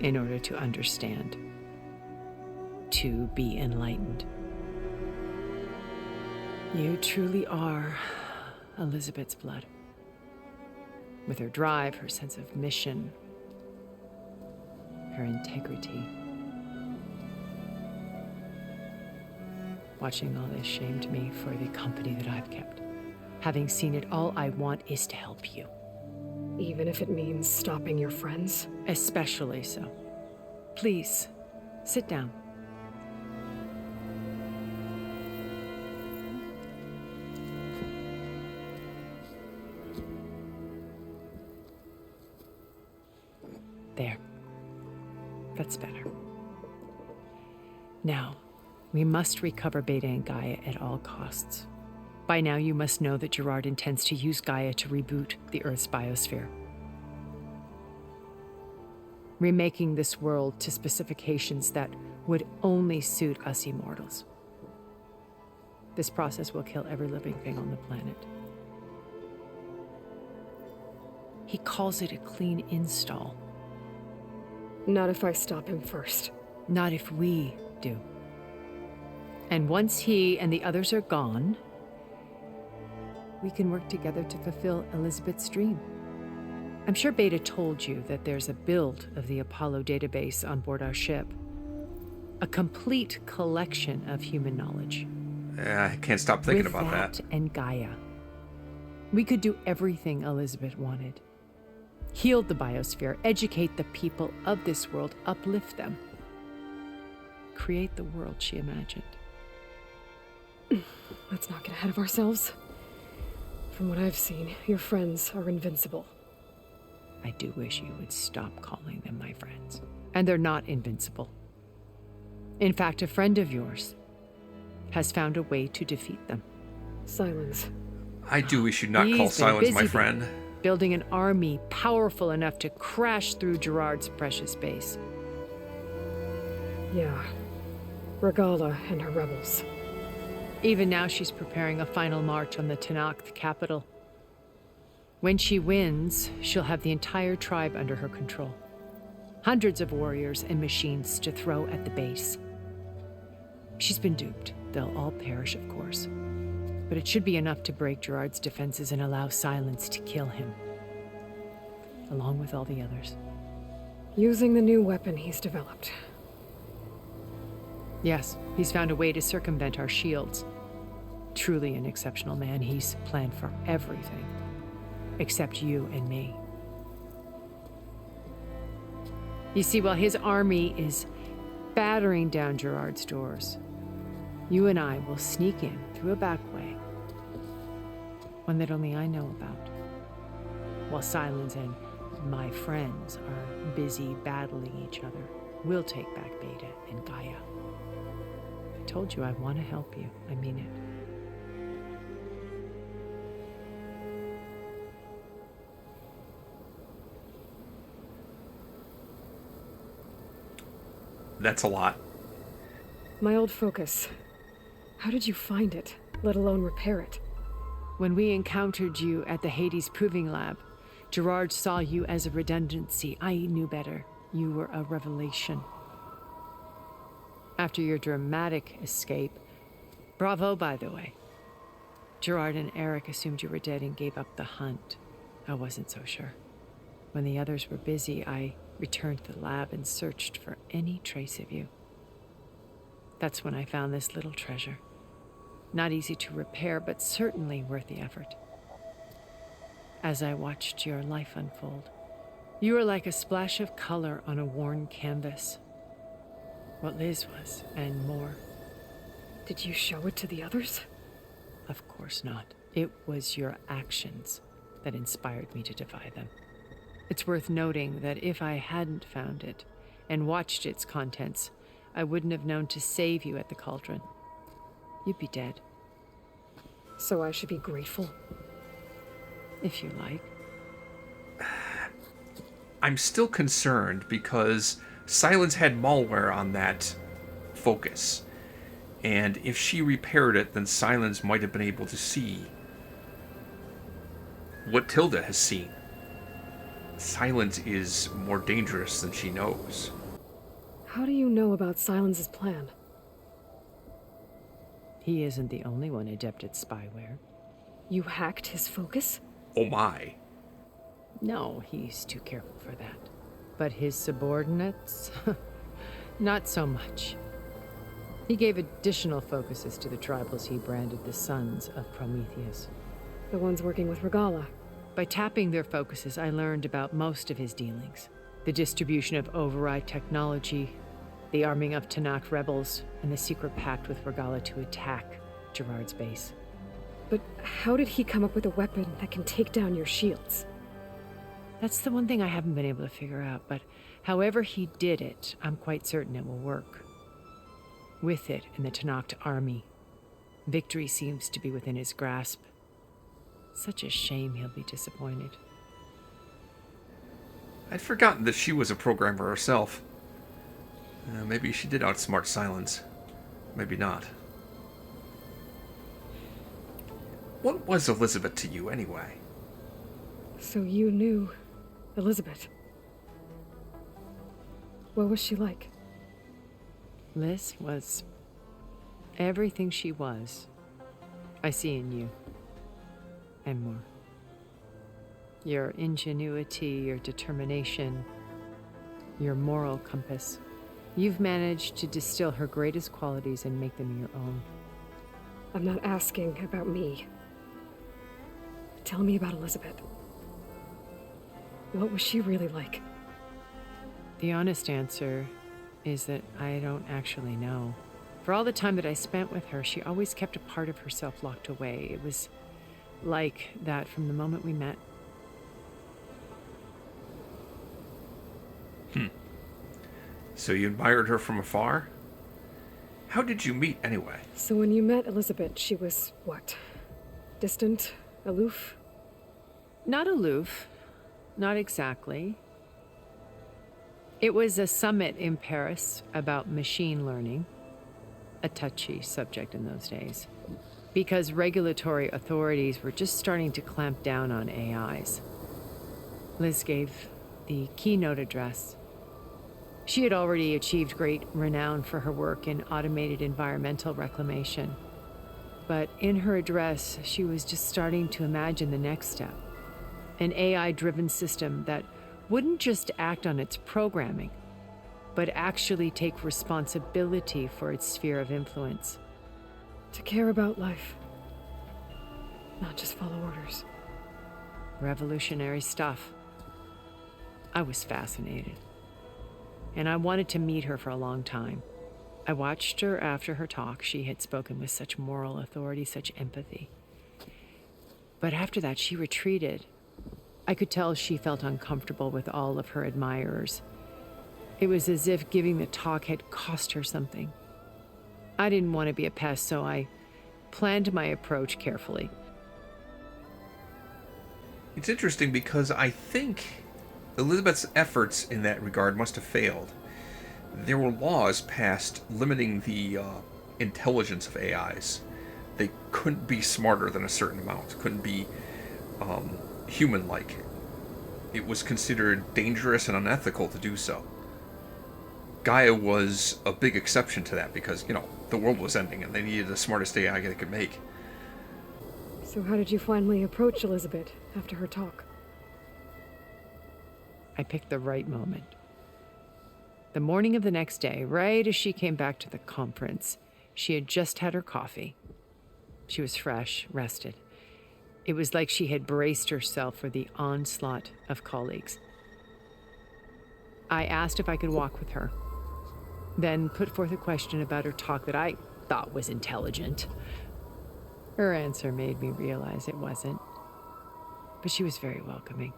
In order to understand. To be enlightened. You truly are Elizabeth's blood. With her drive, her sense of mission, her integrity. Watching all this shamed me for the company that I've kept. Having seen it, all I want is to help you. Even if it means stopping your friends? Especially so. Please, sit down. There. That's better. Now, we must recover Beta and Gaia at all costs. By now, you must know that Gerard intends to use Gaia to reboot the Earth's biosphere. Remaking this world to specifications that would only suit us immortals. This process will kill every living thing on the planet. He calls it a clean install. Not if I stop him first. Not if we do. And once he and the others are gone, we can work together to fulfill Elizabeth's dream. I'm sure Beta told you that there's a build of the Apollo database on board our ship. A complete collection of human knowledge. I can't stop thinking With about that. And Gaia. We could do everything Elizabeth wanted. Heal the biosphere, educate the people of this world, uplift them. Create the world she imagined. Let's not get ahead of ourselves. From what I've seen, your friends are invincible. I do wish you would stop calling them my friends. And they're not invincible. In fact, a friend of yours has found a way to defeat them. Silence. I do wish you'd not He's call been Silence my busy friend. Building an army powerful enough to crash through Gerard's precious base. Yeah. Regala and her rebels. Even now she's preparing a final march on the Tenakth capital. When she wins, she'll have the entire tribe under her control. Hundreds of warriors and machines to throw at the base. She's been duped. They'll all perish, of course. But it should be enough to break Gerard's defenses and allow Silence to kill him. Along with all the others. Using the new weapon he's developed. Yes, he's found a way to circumvent our shields. Truly an exceptional man. He's planned for everything. Except you and me. You see, while his army is battering down Gerard's doors, you and I will sneak in through a back way. One that only I know about. While Silence and my friends are busy battling each other, we'll take back Beta and Gaia. I told you I want to help you. I mean it. That's a lot. My old focus. How did you find it, let alone repair it? When we encountered you at the Hades Proving Lab, Gerard saw you as a redundancy. I knew better. You were a revelation. After your dramatic escape, bravo, by the way. Gerard and Eric assumed you were dead and gave up the hunt. I wasn't so sure. When the others were busy, I returned to the lab and searched for any trace of you. That's when I found this little treasure. Not easy to repair, but certainly worth the effort. as I watched your life unfold. You were like a splash of color on a worn canvas. What Liz was, and more. Did you show it to the others? Of course not. It was your actions that inspired me to defy them. It's worth noting that if I hadn't found it and watched its contents, I wouldn't have known to save you at the cauldron. You'd be dead. So I should be grateful? If you like. I'm still concerned because Silence had malware on that focus. And if she repaired it, then Silence might have been able to see what Tilda has seen. Silence is more dangerous than she knows. How do you know about Silence's plan? He isn't the only one adept at spyware. You hacked his focus? Oh my. No, he's too careful for that. But his subordinates? Not so much. He gave additional focuses to the tribals he branded the Sons of Prometheus. The ones working with Regala. By tapping their focuses, I learned about most of his dealings. The distribution of override technology, the arming of Tanakh rebels, and the secret pact with Regala to attack Gerard's base. But how did he come up with a weapon that can take down your shields? That's the one thing I haven't been able to figure out, but however he did it, I'm quite certain it will work. With it and the Tanakh army, victory seems to be within his grasp. Such a shame he'll be disappointed. I'd forgotten that she was a programmer herself. Maybe she did outsmart Silence. Maybe not. What was Elizabeth to you, anyway? So you knew Elizabeth. What was she like? Liz was everything she was. I see in you. And more. Your ingenuity, your determination, your moral compass. You've managed to distill her greatest qualities and make them your own. I'm not asking about me. Tell me about Elizabeth. What was she really like? The honest answer is that I don't actually know. For all the time that I spent with her, she always kept a part of herself locked away. It was like that from the moment we met. So you admired her from afar? How did you meet, anyway? So when you met Elizabeth, she was what? Distant? Aloof? Not aloof. Not exactly. It was a summit in Paris about machine learning, a touchy subject in those days, because regulatory authorities were just starting to clamp down on AIs. Liz gave the keynote address. She had already achieved great renown for her work in automated environmental reclamation. But in her address, she was just starting to imagine the next step. An AI-driven system that wouldn't just act on its programming, but actually take responsibility for its sphere of influence. To care about life. Not just follow orders. Revolutionary stuff. I was fascinated. And I wanted to meet her for a long time. I watched her after her talk. She had spoken with such moral authority, such empathy. But after that, she retreated. I could tell she felt uncomfortable with all of her admirers. It was as if giving the talk had cost her something. I didn't want to be a pest, so I planned my approach carefully. It's interesting because I think Elizabeth's efforts in that regard must have failed. There were laws passed limiting the intelligence of AIs. They couldn't be smarter than a certain amount, couldn't be human-like. It was considered dangerous and unethical to do so. Gaia was a big exception to that because, the world was ending and they needed the smartest AI they could make. So how did you finally approach Elizabeth after her talk? I picked the right moment. The morning of the next day, right as she came back to the conference, she had just had her coffee. She was fresh, rested, It was like she had braced herself for the onslaught of colleagues. I asked if I could walk with her, then put forth a question about her talk that I thought was intelligent. Her answer made me realize it wasn't, but she was very welcoming.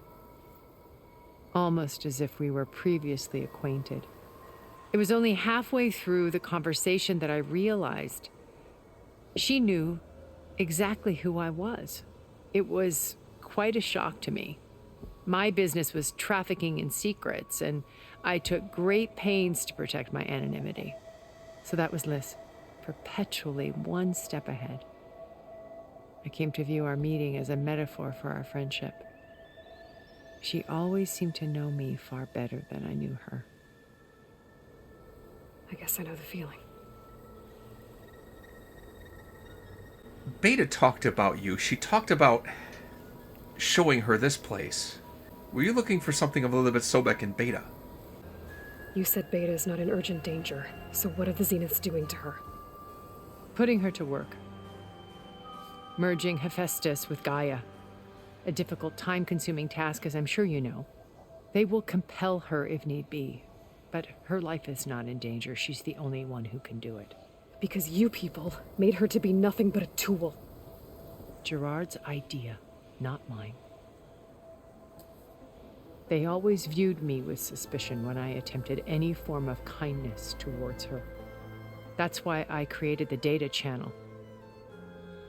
Almost as if we were previously acquainted. It was only halfway through the conversation that I realized she knew exactly who I was. It was quite a shock to me. My business was trafficking in secrets, and I took great pains to protect my anonymity. So that was Liz, perpetually one step ahead. I came to view our meeting as a metaphor for our friendship. She always seemed to know me far better than I knew her. I guess I know the feeling. Beta talked about you. She talked about showing her this place. Were you looking for something of Elizabeth Sobek in Beta? You said Beta is not in urgent danger, so what are the Zeniths doing to her? Putting her to work. Merging Hephaestus with Gaia. A difficult, time-consuming task, as I'm sure you know. They will compel her if need be, but her life is not in danger. She's the only one who can do it. Because you people made her to be nothing but a tool. Gerard's idea, not mine. They always viewed me with suspicion when I attempted any form of kindness towards her. That's why I created the data channel.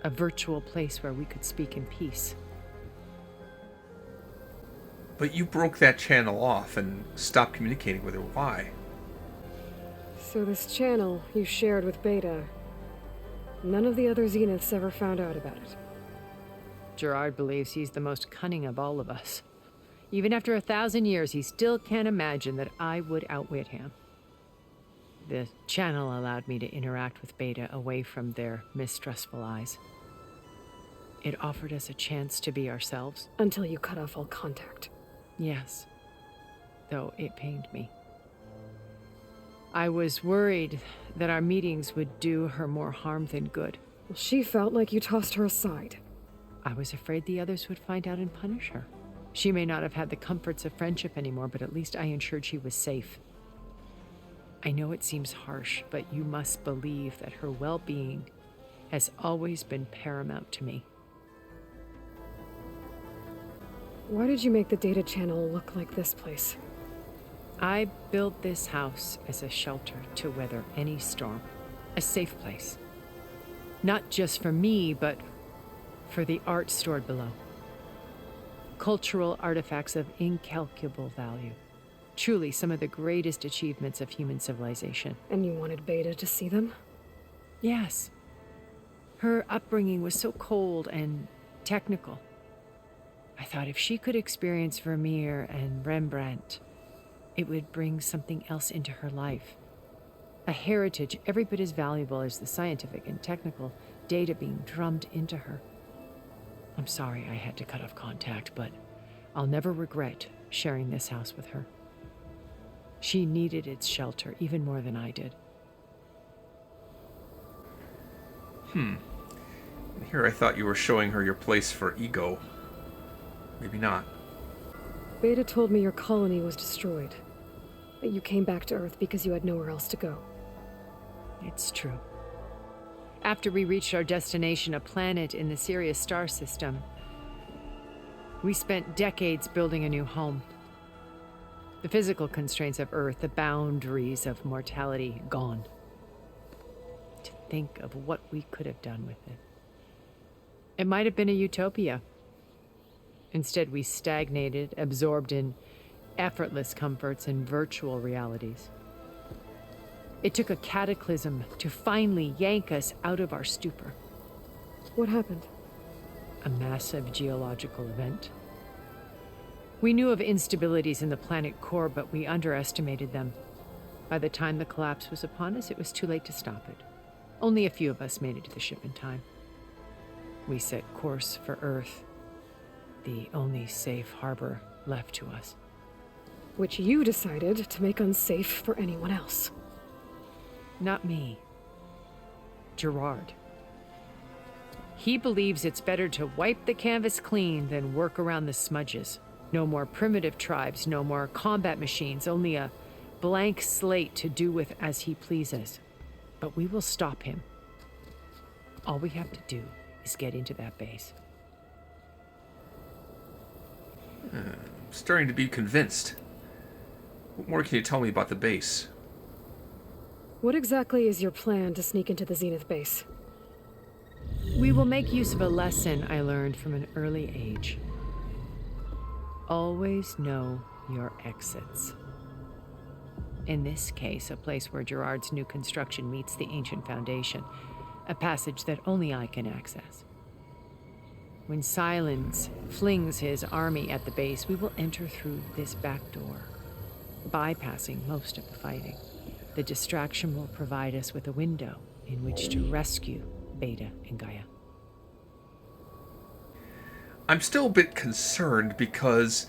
A virtual place where we could speak in peace. But you broke that channel off and stopped communicating with her. Why? So this channel you shared with Beta, none of the other Zeniths ever found out about it. Gerard believes he's the most cunning of all of us. Even after 1,000 years, he still can't imagine that I would outwit him. The channel allowed me to interact with Beta away from their mistrustful eyes. It offered us a chance to be ourselves. Until you cut off all contact. Yes, though it pained me. I was worried that our meetings would do her more harm than good. Well, she felt like you tossed her aside. I was afraid the others would find out and punish her. She may not have had the comforts of friendship anymore, but at least I ensured she was safe. I know it seems harsh, but you must believe that her well-being has always been paramount to me. Why did you make the data channel look like this place? I built this house as a shelter to weather any storm. A safe place. Not just for me, but for the art stored below. Cultural artifacts of incalculable value. Truly some of the greatest achievements of human civilization. And you wanted Beta to see them? Yes. Her upbringing was so cold and technical. I thought if she could experience Vermeer and Rembrandt, it would bring something else into her life. A heritage every bit as valuable as the scientific and technical data being drummed into her. I'm sorry I had to cut off contact, but I'll never regret sharing this house with her. She needed its shelter even more than I did. Here I thought you were showing her your place for ego. Maybe not. Beta told me your colony was destroyed. That you came back to Earth because you had nowhere else to go. It's true. After we reached our destination, a planet in the Sirius star system, we spent decades building a new home. The physical constraints of Earth, the boundaries of mortality, gone. To think of what we could have done with it. It might have been a utopia. Instead, we stagnated, absorbed in effortless comforts and virtual realities. It took a cataclysm to finally yank us out of our stupor. What happened? A massive geological event. We knew of instabilities in the planet core, but we underestimated them. By the time the collapse was upon us, it was too late to stop it. Only a few of us made it to the ship in time. We set course for Earth, the only safe harbor left to us. Which you decided to make unsafe for anyone else. Not me. Gerard. He believes it's better to wipe the canvas clean than work around the smudges. No more primitive tribes, no more combat machines, only a blank slate to do with as he pleases. But we will stop him. All we have to do is get into that base. I'm starting to be convinced. What more can you tell me about the base? What exactly is your plan to sneak into the Zenith base? We will make use of a lesson I learned from an early age. Always know your exits. In this case, a place where Gerard's new construction meets the ancient foundation, a passage that only I can access. When Silence flings his army at the base, we will enter through this back door, bypassing most of the fighting. The distraction will provide us with a window in which to rescue Beta and Gaia. I'm still a bit concerned because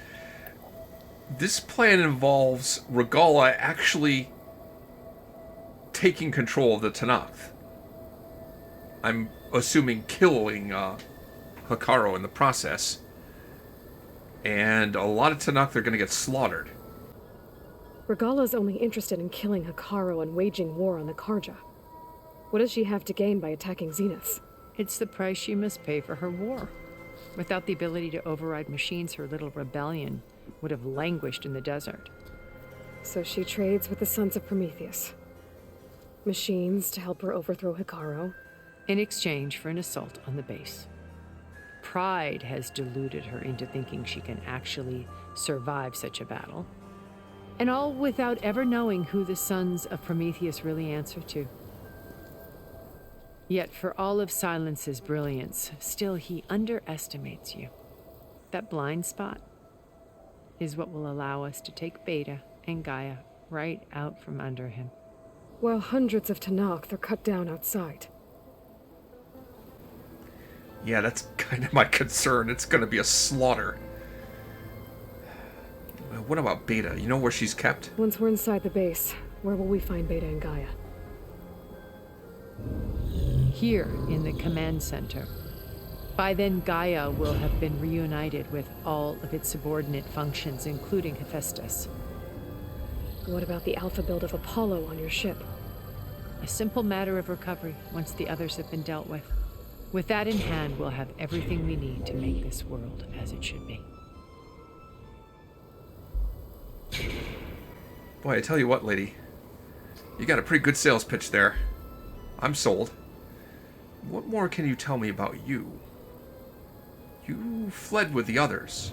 this plan involves Regala actually taking control of the Tanakh. I'm assuming killing Hikaru in the process. And a lot of Tanakh are going to get slaughtered. Regala's only interested in killing Hikaru and waging war on the Karja. What does she have to gain by attacking Zeniths? It's the price she must pay for her war. Without the ability to override machines, her little rebellion would have languished in the desert. So she trades with the Sons of Prometheus. Machines to help her overthrow Hikaru. In exchange for an assault on the base. Pride has deluded her into thinking she can actually survive such a battle. And all without ever knowing who the Sons of Prometheus really answer to. Yet for all of Silence's brilliance, still he underestimates you. That blind spot is what will allow us to take Beta and Gaia right out from under him. While hundreds of Tanakh are cut down outside. Yeah, that's kind of my concern. It's going to be a slaughter. What about Beta? You know where she's kept? Once we're inside the base, where will we find Beta and Gaia? Here in the command center. By then, Gaia will have been reunited with all of its subordinate functions, including Hephaestus. What about the alpha build of Apollo on your ship? A simple matter of recovery once the others have been dealt with. With that in hand, we'll have everything we need to make this world as it should be. Boy, I tell you what, lady. You got a pretty good sales pitch there. I'm sold. What more can you tell me about you? You fled with the others.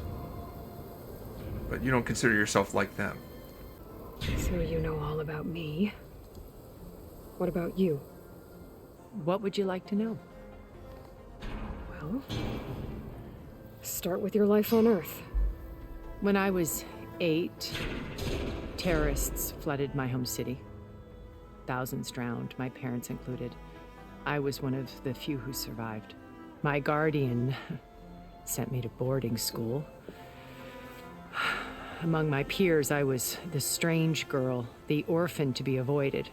But you don't consider yourself like them. So you know all about me. What about you? What would you like to know? Well, start with your life on Earth. When I was 8, terrorists flooded my home city. Thousands drowned, my parents included. I was one of the few who survived. My guardian sent me to boarding school. Among my peers, I was the strange girl, the orphan to be avoided.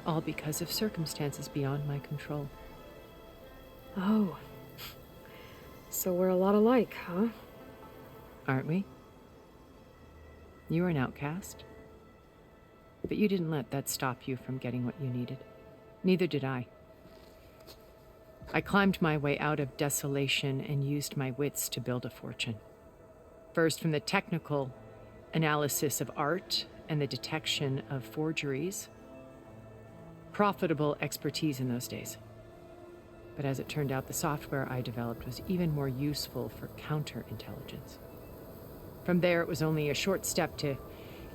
All because of circumstances beyond my control. Oh. So we're a lot alike, huh? Aren't we? You were an outcast. But you didn't let that stop you from getting what you needed. Neither did I. I climbed my way out of desolation and used my wits to build a fortune. First, from the technical analysis of art and the detection of forgeries. Profitable expertise in those days. But as it turned out, the software I developed was even more useful for counterintelligence. From there, it was only a short step to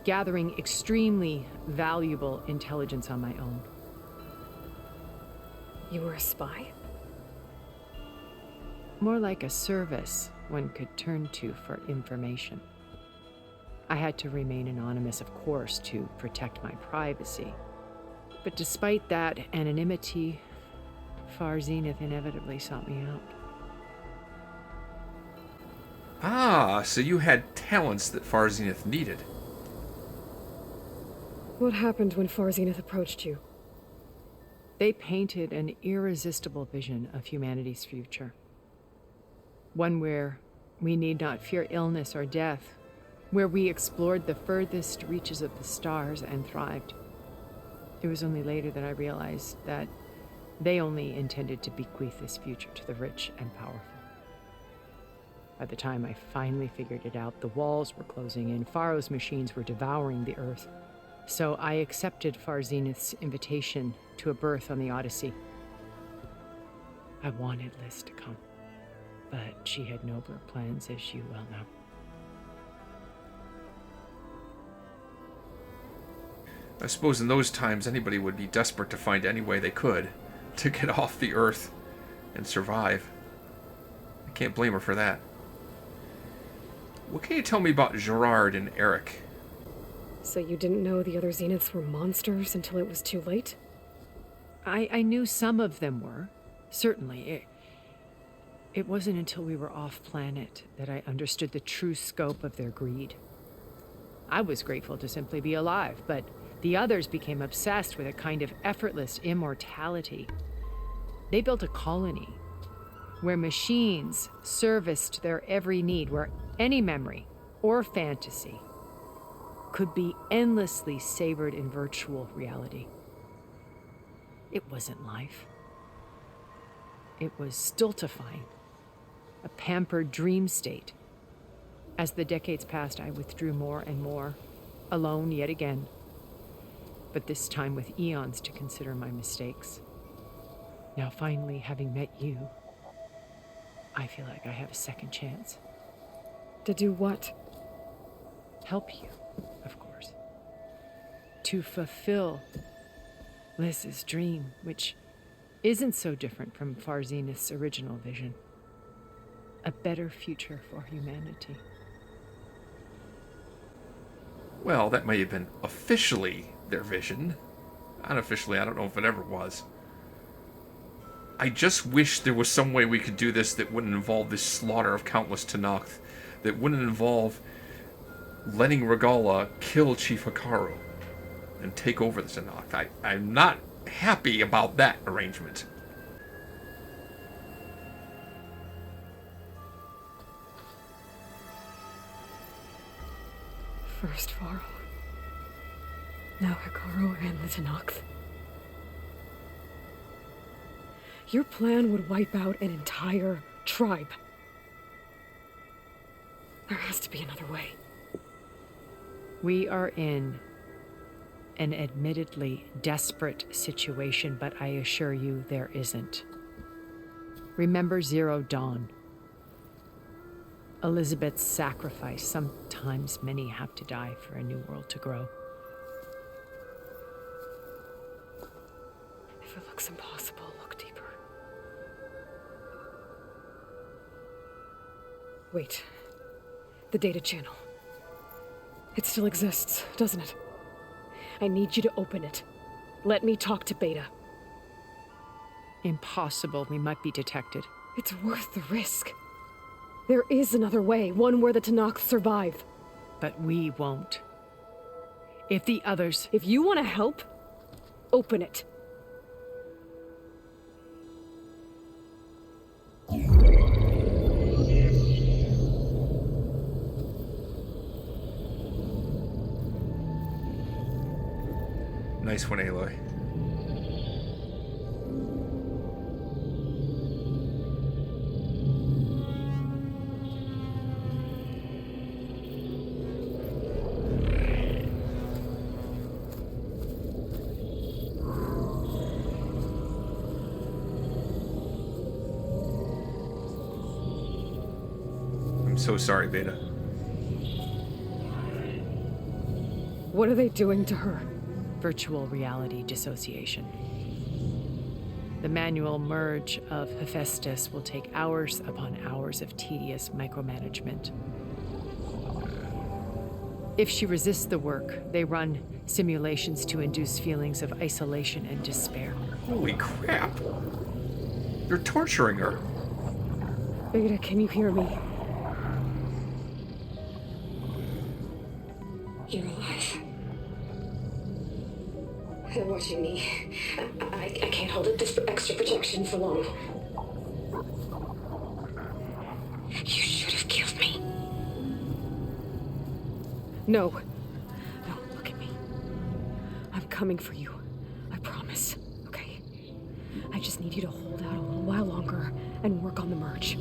gathering extremely valuable intelligence on my own. You were a spy? More like a service one could turn to for information. I had to remain anonymous, of course, to protect my privacy. But despite that anonymity, Far Zenith inevitably sought me out. Ah, so you had talents that Far Zenith needed. What happened when Far Zenith approached you? They painted an irresistible vision of humanity's future. One where we need not fear illness or death, where we explored the furthest reaches of the stars and thrived. It was only later that I realized that they only intended to bequeath this future to the rich and powerful. By the time I finally figured it out, the walls were closing in, Pharaoh's machines were devouring the Earth. So I accepted Far Zenith's invitation to a berth on the Odyssey. I wanted Liz to come, but she had nobler plans, as you well know. I suppose in those times anybody would be desperate to find any way they could to get off the Earth and survive. I can't blame her for that. What can you tell me about Gerard and Eric? So you didn't know the other Zeniths were monsters until it was too late? I knew some of them were, certainly. It wasn't until we were off-planet that I understood the true scope of their greed. I was grateful to simply be alive, but the others became obsessed with a kind of effortless immortality. They built a colony where machines serviced their every need, where any memory or fantasy could be endlessly savored in virtual reality. It wasn't life. It was stultifying, a pampered dream state. As the decades passed, I withdrew more and more, alone yet again, but this time with eons to consider my mistakes. Now finally, having met you, I feel like I have a second chance. To do what? Help you, of course. To fulfill Liz's dream, which isn't so different from Far Zenith's original vision. A better future for humanity. Well, that may have been officially their vision. Unofficially, I don't know if it ever was. I just wish there was some way we could do this that wouldn't involve this slaughter of countless Tenakth, that wouldn't involve letting Regala kill Chief Hikaru and take over the Tenakth. I'm not happy about that arrangement. First Pharaoh. Now Hikaru and the Tenakth. Your plan would wipe out an entire tribe. There has to be another way. We are in an admittedly desperate situation, but I assure you there isn't. Remember Zero Dawn. Elizabeth's sacrifice. Sometimes many have to die for a new world to grow. If it looks impossible, look deeper. Wait. The data channel. It still exists, doesn't it? I need you to open it. Let me talk to Beta. Impossible. We might be detected. It's worth the risk. There is another way, one where the Tenakth survive. But we won't. If the others... If you want to help, open it. Nice one, Aloy. I'm so sorry, Beta. What are they doing to her? Virtual reality dissociation. The manual merge of Hephaestus will take hours upon hours of tedious micromanagement. If she resists the work, they run simulations to induce feelings of isolation and despair. Holy crap! They're torturing her. Beta, can you hear me? You're alive. They're watching me. I can't hold up this extra protection for long. You should have killed me. No. No, look at me. I'm coming for you. I promise. Okay? I just need you to hold out a little while longer and work on the merge.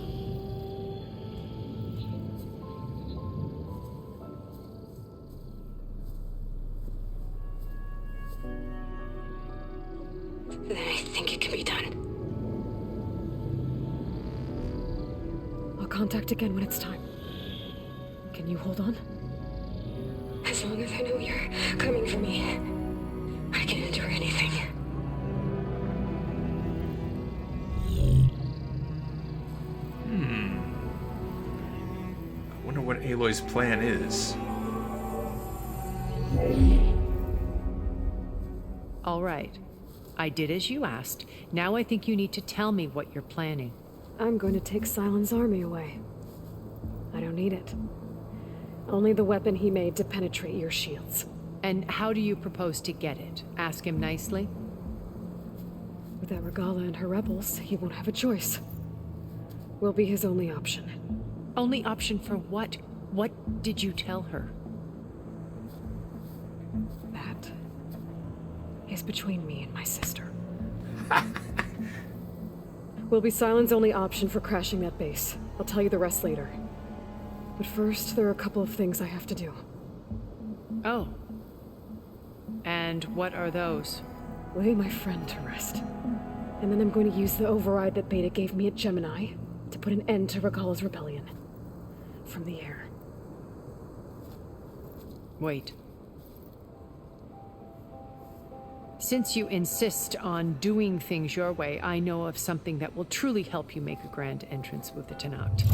Then I think it can be done. I'll contact again when it's time. Can you hold on? As long as I know you're coming for me, I can endure anything. I wonder what Aloy's plan is. All right. I did as you asked. Now I think you need to tell me what you're planning. I'm going to take Silent's army away. I don't need it. Only the weapon he made to penetrate your shields. And how do you propose to get it? Ask him nicely? Without Regala and her rebels, he won't have a choice. We'll be his only option. Only option for what? What did you tell her? That is between me and my sister. Will be Silent's only option for crashing that base. I'll tell you the rest later. But first, there are a couple of things I have to do. Oh. And what are those? Lay my friend to rest. And then I'm going to use the override that Beta gave me at Gemini to put an end to Regala's rebellion. From the air. Wait. Since you insist on doing things your way, I know of something that will truly help you make a grand entrance with the Tenat.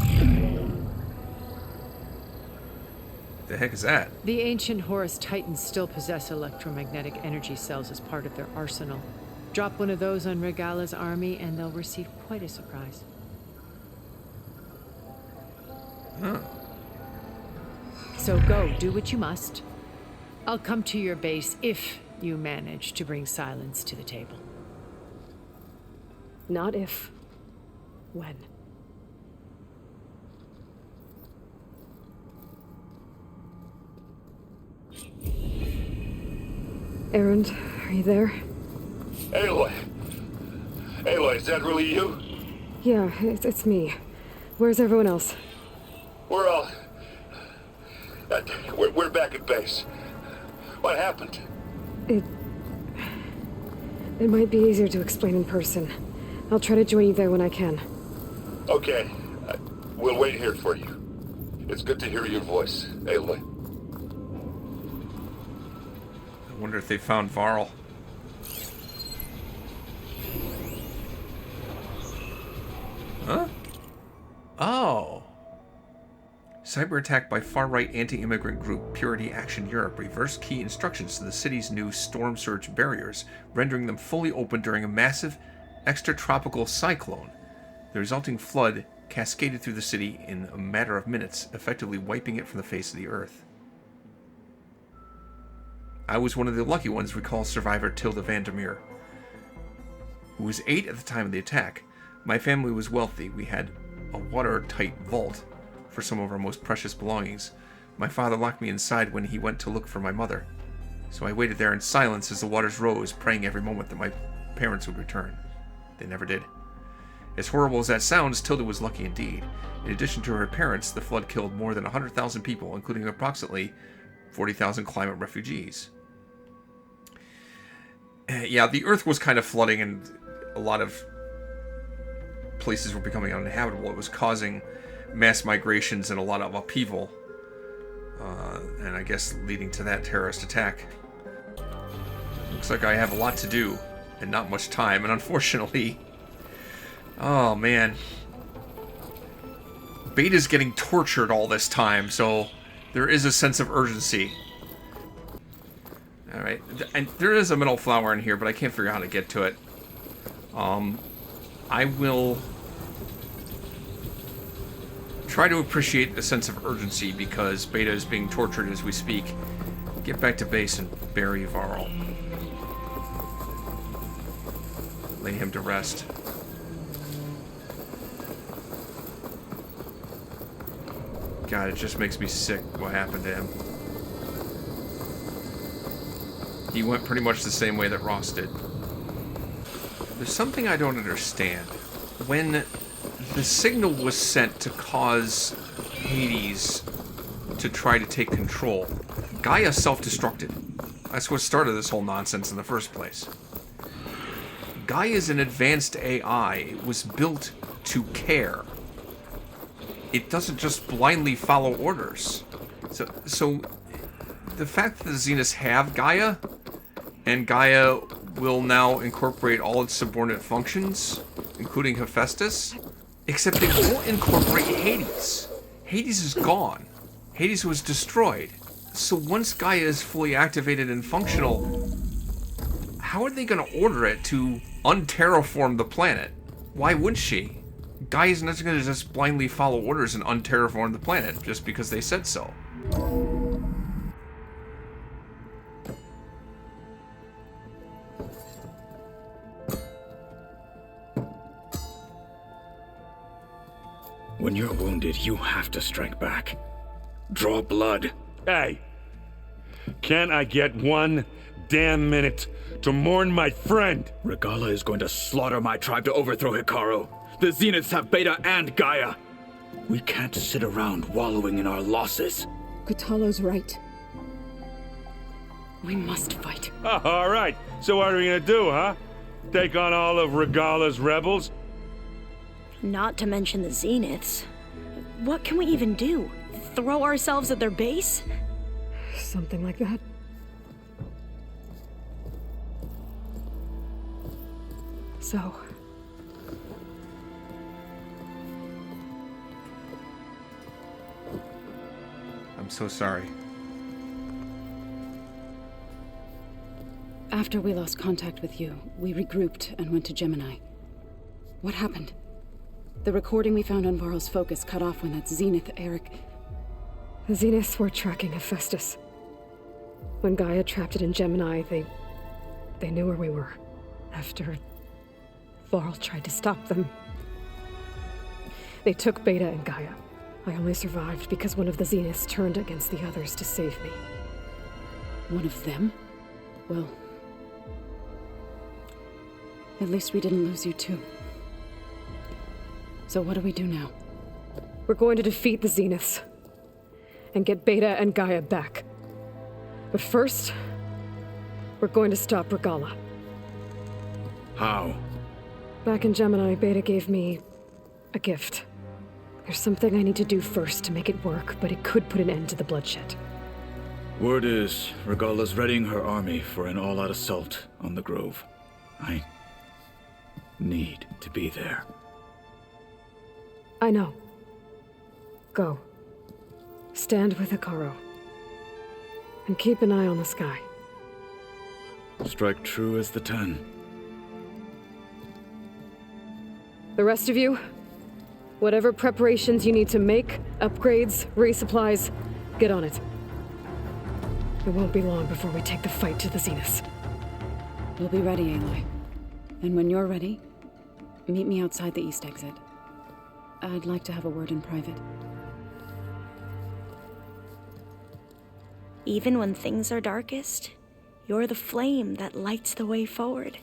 The heck is that? The ancient Horus Titans still possess electromagnetic energy cells as part of their arsenal. Drop one of those on Regala's army and they'll receive quite a surprise. Huh. So go, do what you must. I'll come to your base if you manage to bring silence to the table. Not if. When. Erend, are you there? Aloy! Aloy, is that really you? Yeah, it's me. Where's everyone else? We're all... we're back at base. What happened? It might be easier to explain in person. I'll try to join you there when I can. Okay. We'll wait here for you. It's good to hear your voice, Aloy. I wonder if they found Varl. Huh? Oh. Cyber attack by far-right anti-immigrant group Purity Action Europe reversed key instructions to the city's new storm surge barriers, rendering them fully open during a massive extratropical cyclone. The resulting flood cascaded through the city in a matter of minutes, effectively wiping it from the face of the earth. I was one of the lucky ones, recalls survivor Tilda Vandermeer, who was 8 at the time of the attack. My family was wealthy. We had a watertight vault for some of our most precious belongings. My father locked me inside when he went to look for my mother. So I waited there in silence as the waters rose, praying every moment that my parents would return. They never did. As horrible as that sounds, Tilda was lucky indeed. In addition to her parents, the flood killed more than 100,000 people, including approximately 40,000 climate refugees. Yeah, the Earth was kind of flooding and a lot of places were becoming uninhabitable. It was causing mass migrations and a lot of upheaval. And I guess leading to that terrorist attack. Looks like I have a lot to do and not much time. And unfortunately... Oh, man. Beta's getting tortured all this time, so there is a sense of urgency. Alright, and there is a metal flower in here, but I can't figure out how to get to it. I will try to appreciate the sense of urgency because Beta is being tortured as we speak. Get back to base and bury Varl. lay him to rest. God, it just makes me sick what happened to him. He went pretty much the same way that Ross did. There's something I don't understand. When the signal was sent to cause Hades to try to take control, Gaia self-destructed. That's what started this whole nonsense in the first place. Gaia is an advanced AI. It was built to care. It doesn't just blindly follow orders. So the fact that the Zeniths have Gaia, and Gaia will now incorporate all its subordinate functions, including Hephaestus, except it won't incorporate Hades. Hades is gone. Hades was destroyed. So once Gaia is fully activated and functional, how are they going to order it to unterraform the planet? Why wouldn't she? Gaia's not going to just blindly follow orders and unterraform the planet just because they said so. When you're wounded, you have to strike back. Draw blood. Hey, can't I get one damn minute to mourn my friend? Regala is going to slaughter my tribe to overthrow Hikaru. The Zeniths have Beta and Gaia. We can't sit around wallowing in our losses. Kutalo's right. We must fight. Oh, all right, so what are we gonna do, huh? Take on all of Regala's rebels? Not to mention the Zeniths. What can we even do? Throw ourselves at their base? Something like that. So... I'm so sorry. After we lost contact with you, we regrouped and went to Gemini. What happened? The recording we found on Varl's focus cut off when that Zenith, Eric... The Zeniths were tracking Hephaestus. When Gaia trapped it in Gemini, they knew where we were. After Varl tried to stop them. They took Beta and Gaia. I only survived because one of the Zeniths turned against the others to save me. One of them? Well... at least we didn't lose you too. So what do we do now? We're going to defeat the Zeniths. And get Beta and Gaia back. But first, we're going to stop Regala. How? Back in Gemini, Beta gave me a gift. There's something I need to do first to make it work, but it could put an end to the bloodshed. Word is, Regala's readying her army for an all-out assault on the Grove. I need to be there. I know. Go. Stand with Hikaru. And keep an eye on the sky. Strike true as the 10. The rest of you, whatever preparations you need to make, upgrades, resupplies, get on it. It won't be long before we take the fight to the Zeniths. We'll be ready, Aloy. And when you're ready, meet me outside the east exit. I'd like to have a word in private. Even when things are darkest, you're the flame that lights the way forward.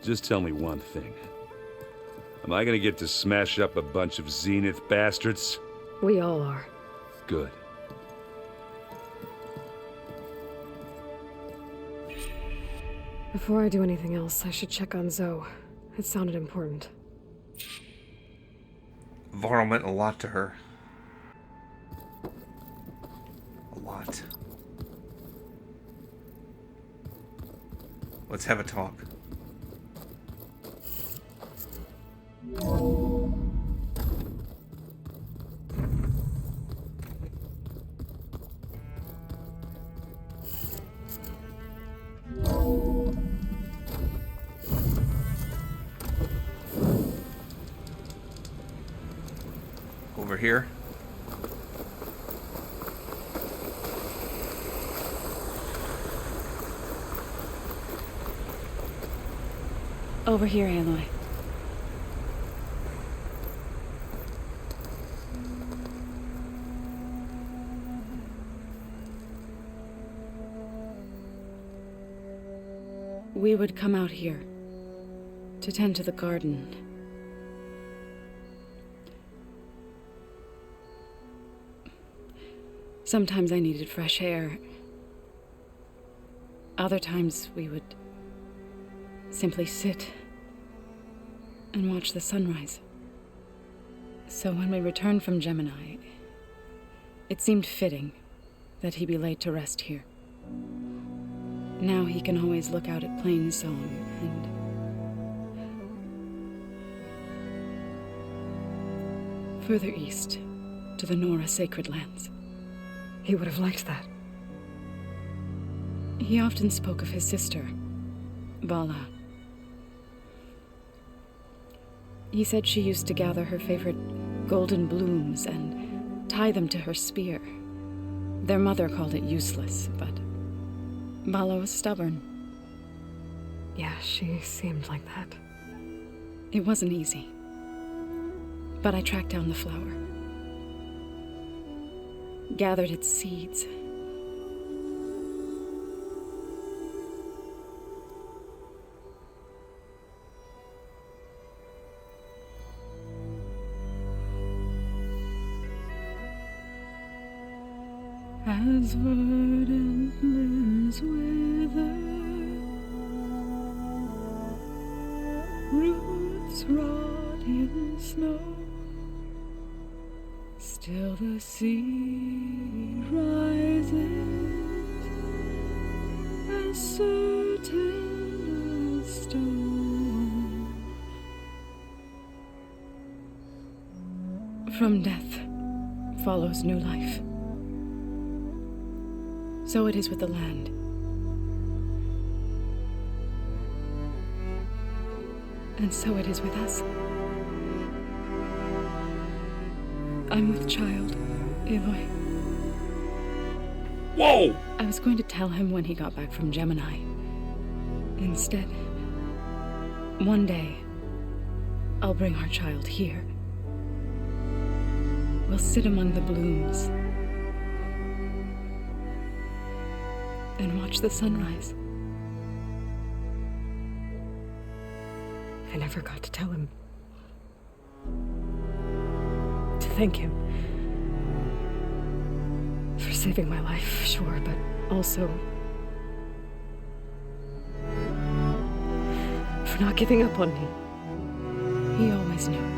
Just tell me one thing. Am I gonna get to smash up a bunch of Zenith bastards? We all are. Good. Before I do anything else, I should check on Zoe. It sounded important. Varl meant a lot to her. A lot. Let's have a talk. Over here. Over here, Aloy. We would come out here to tend to the garden. Sometimes I needed fresh air. Other times we would simply sit and watch the sunrise. So when we returned from Gemini, it seemed fitting that he be laid to rest here. Now he can always look out at Plainsong and further east to the Nora sacred lands. He would have liked that. He often spoke of his sister, Bala. He said she used to gather her favorite golden blooms and tie them to her spear. Their mother called it useless, but Bala was stubborn. Yeah, she seemed like that. It wasn't easy. But I tracked down the flower. Gathered its seeds. As verdant limbs wither, roots rot in snow, still the sea rises, as certain as stone. From death follows new life. So it is with the land. And so it is with us. I'm with child, Aloy. Whoa! I was going to tell him when he got back from Gemini. Instead, one day, I'll bring our child here. We'll sit among the blooms and watch the sunrise. I never got to tell him. To thank him. For saving my life, sure, but also for not giving up on me. He always knew.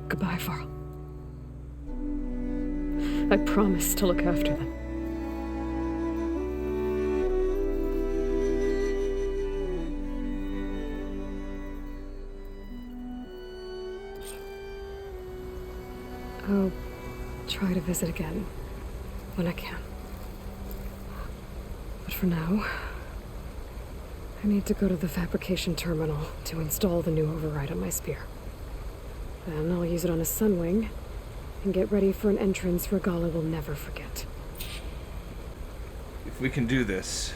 Goodbye, Varl. I promise to look after them. I'll try to visit again when I can. But for now, I need to go to the fabrication terminal to install the new override on my spear. Then I'll use it on a sunwing and get ready for an entrance Regala will never forget. If we can do this,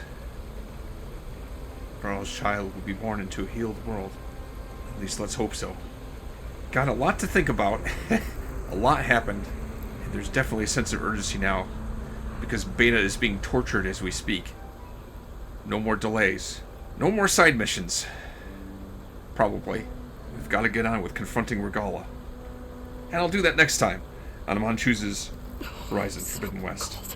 Varl's child will be born into a healed world. At least let's hope so. Got a lot to think about. A lot happened. And there's definitely a sense of urgency now. Because Beta is being tortured as we speak. No more delays. No more side missions. Probably. We've got to get on with confronting Regala. And I'll do that next time on Amon Chooses Horizon Forbidden West.